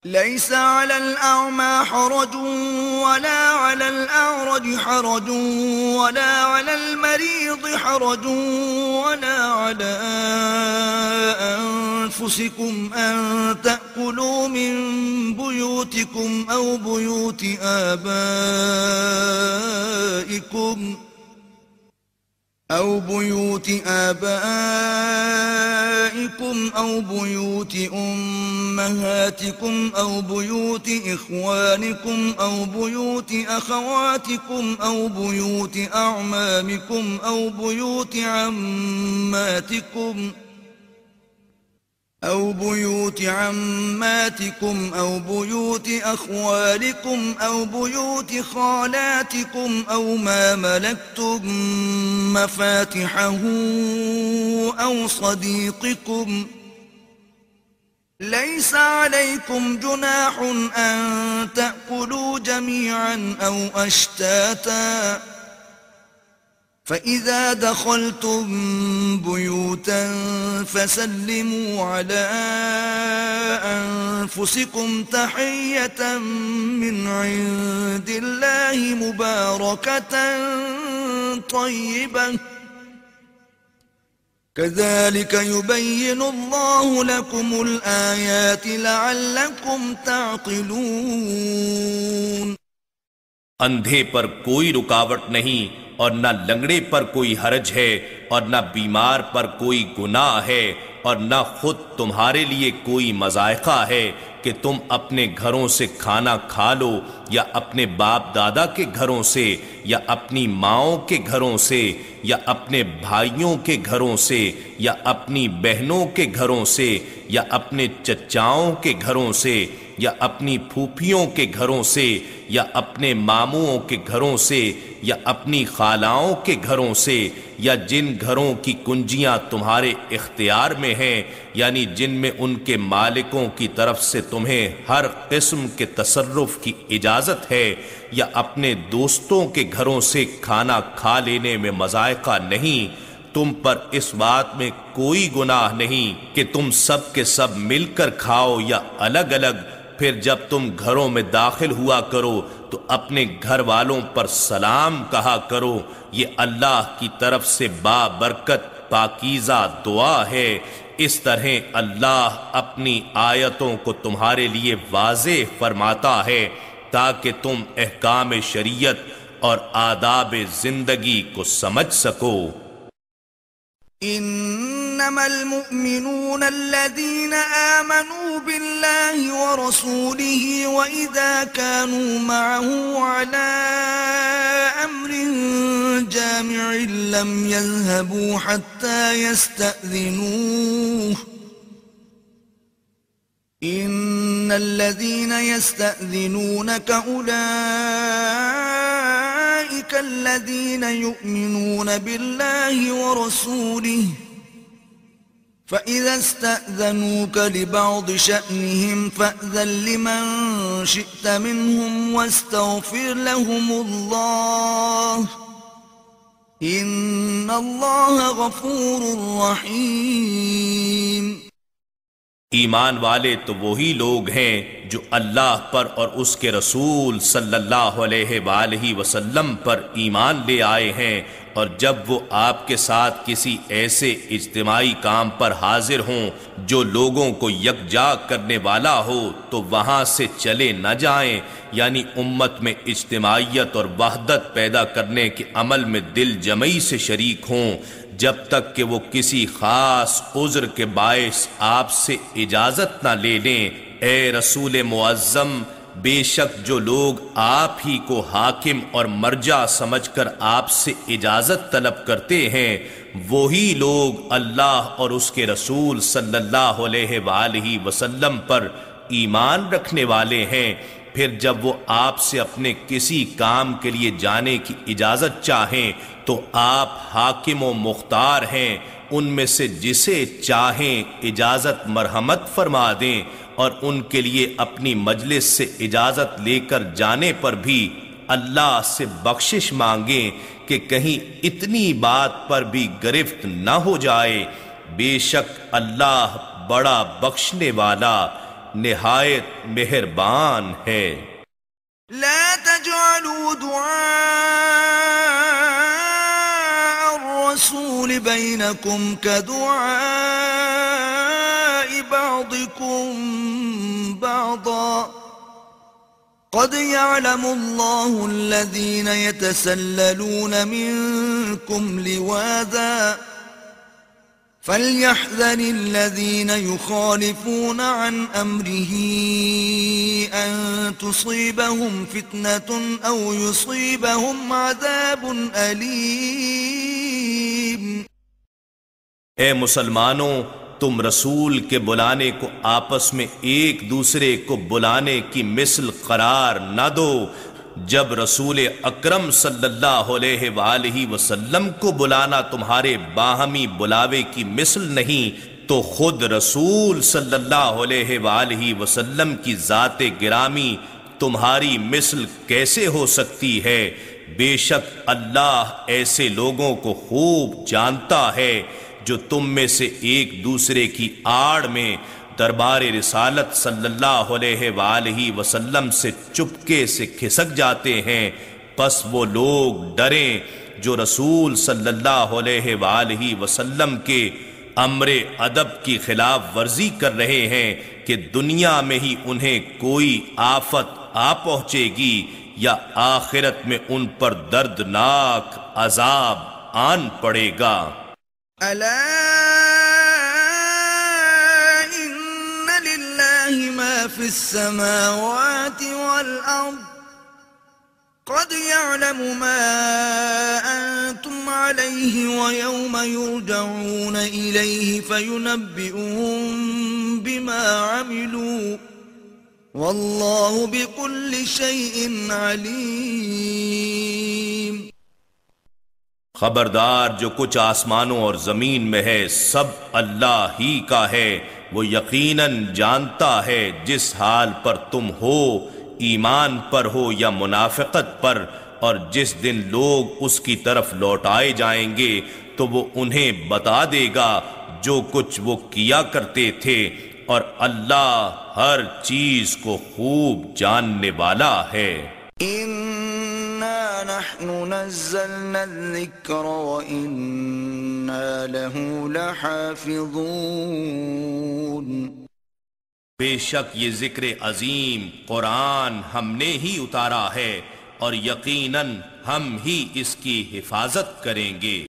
ليس على الأعمى حرج ولا على الأعرج حرج ولا على المريض حرج ولا على أنفسكم أن تأكلوا من بيوتكم أو بيوت آبائكم أو بيوت آبائكم أو بيوت أمهاتكم أو بيوت إخوانكم أو بيوت أخواتكم أو بيوت أعمامكم أو بيوت عماتكم أو بيوت عماتكم أو بيوت أخوالكم أو بيوت خالاتكم أو ما ملكتم مفاتحه أو صديقكم ليس عليكم جناح أن تأكلوا جميعا أو أشتاتا فإذا دخلتم بيوتا فسلموا على أنفسكم تحية من عند الله مباركة طيبة كذلك يبين الله لكم الآيات لعلكم تعقلون. اندھے پر کوئی رکاوٹ نہیں اور نہ لنگڑے پر کوئی حرج ہے اور نہ بیمار پر کوئی گناہ ہے اور نہ خود تمہارے لیے کوئی مذائقہ ہے کہ تم اپنے گھروں سے کھانا کھا لو یا اپنے باپ دادا کے گھروں سے یا اپنی ماؤں کے گھروں سے یا اپنے بھائیوں کے گھروں سے یا اپنی بہنوں کے گھروں سے یا اپنے چچاؤں کے گھروں سے یا اپنی پھوپھیوں کے گھروں سے یا اپنے ماموں کے گھروں سے یا اپنی خالاؤں کے گھروں سے یا جن گھروں کی کنجیاں تمہارے اختیار میں ہیں یعنی جن میں ان کے مالکوں کی طرف سے تمہیں ہر قسم کے تصرف کی اجازت ہے یا اپنے دوستوں کے گھروں سے کھانا کھا لینے میں مذائقہ نہیں. تم پر اس بات میں کوئی گناہ نہیں کہ تم سب کے سب مل کر کھاؤ یا الگ الگ. پھر جب تم گھروں میں داخل ہوا کرو تو اپنے گھر والوں پر سلام کہا کرو. یہ اللہ کی طرف سے بابرکت پاکیزہ دعا ہے. اس طرح اللہ اپنی آیتوں کو تمہارے لیے واضح فرماتا ہے تاکہ تم احکام شریعت اور آداب زندگی کو سمجھ سکو. انما المؤمنون الذين آمنوا بالله ورسوله واذا كانوا معه على امر جامع لم يذهبوا حتى يستأذنوه ان الذين يستأذنونك اولئك الذين يؤمنون بالله ورسوله فإذا استأذنوك لبعض شأنهم فأذن لمن شئت منهم واستغفر لهم الله إن الله غفور رحيم. ایمان والے تو وہی لوگ ہیں جو اللہ پر اور اس کے رسول صلی اللہ علیہ وآلہ وسلم پر ایمان لے آئے ہیں اور جب وہ آپ کے ساتھ کسی ایسے اجتماعی کام پر حاضر ہوں جو لوگوں کو یکجا کرنے والا ہو تو وہاں سے چلے نہ جائیں، یعنی امت میں اجتماعیت اور وحدت پیدا کرنے کے عمل میں دل جمعی سے شریک ہوں جب تک کہ وہ کسی خاص عذر کے باعث آپ سے اجازت نہ لے لیں. اے رسول معظم، بے شک جو لوگ آپ ہی کو حاکم اور مرجع سمجھ کر آپ سے اجازت طلب کرتے ہیں وہی لوگ اللہ اور اس کے رسول صلی اللہ علیہ وآلہ وسلم پر ایمان رکھنے والے ہیں. پھر جب وہ آپ سے اپنے کسی کام کے لیے جانے کی اجازت چاہیں تو آپ حاکم و مختار ہیں، ان میں سے جسے چاہیں اجازت مرحمت فرما دیں اور ان کے لیے اپنی مجلس سے اجازت لے کر جانے پر بھی اللہ سے بخشش مانگیں کہ کہیں اتنی بات پر بھی گرفت نہ ہو جائے. بے شک اللہ بڑا بخشنے والا نہایت مہربان ہے. لا تجعلوا دعاء الرسول بينكم كدعاء بعضكم بعضا قد يعلم الله الذين يتسللون منكم لواذا فليحذر الذين يخالفون عن أمره أن تصيبهم فتنة أو يصيبهم عذاب أليم۔ اے مسلمانوں، تم رسول کے بلانے کو آپس میں ایک دوسرے کو بلانے کی مثل قرار نہ دو۔ جب رسول اکرم صلی اللہ علیہ وآلہ وسلم کو بلانا تمہارے باہمی بلاوے کی مثل نہیں، تو خود رسول صلی اللہ علیہ وآلہ وسلم کی ذات گرامی تمہاری مثل کیسے ہو سکتی ہے؟ بے شک اللہ ایسے لوگوں کو خوب جانتا ہے جو تم میں سے ایک دوسرے کی آڑ میں دربار رسالت صلی اللہ علیہ وآلہ وسلم سے چپکے سے کھسک جاتے ہیں۔ پس وہ لوگ ڈریں جو رسول صلی اللہ علیہ وآلہ وسلم کے امر ادب کی خلاف ورزی کر رہے ہیں کہ دنیا میں ہی انہیں کوئی آفت آ پہنچے گی یا آخرت میں ان پر دردناک عذاب آن پڑے گا۔ ألا إن لله ما في السماوات والأرض قد يعلم ما أنتم عليه ويوم يرجعون إليه فينبئهم بما عملوا والله بكل شيء عليم۔ خبردار، جو کچھ آسمانوں اور زمین میں ہے سب اللہ ہی کا ہے، وہ یقیناً جانتا ہے جس حال پر تم ہو، ایمان پر ہو یا منافقت پر، اور جس دن لوگ اس کی طرف لوٹائے جائیں گے تو وہ انہیں بتا دے گا جو کچھ وہ کیا کرتے تھے، اور اللہ ہر چیز کو خوب جاننے والا ہے۔ إِنَّا نَحْنُ نَزَّلْنَا الذِّكْرَ وَإِنَّا لَهُ لَحَافِظُونَ۔ بے شک یہ ذکر عظیم قرآن ہم نے ہی اتارا ہے اور یقیناً ہم ہی اس کی حفاظت کریں گے۔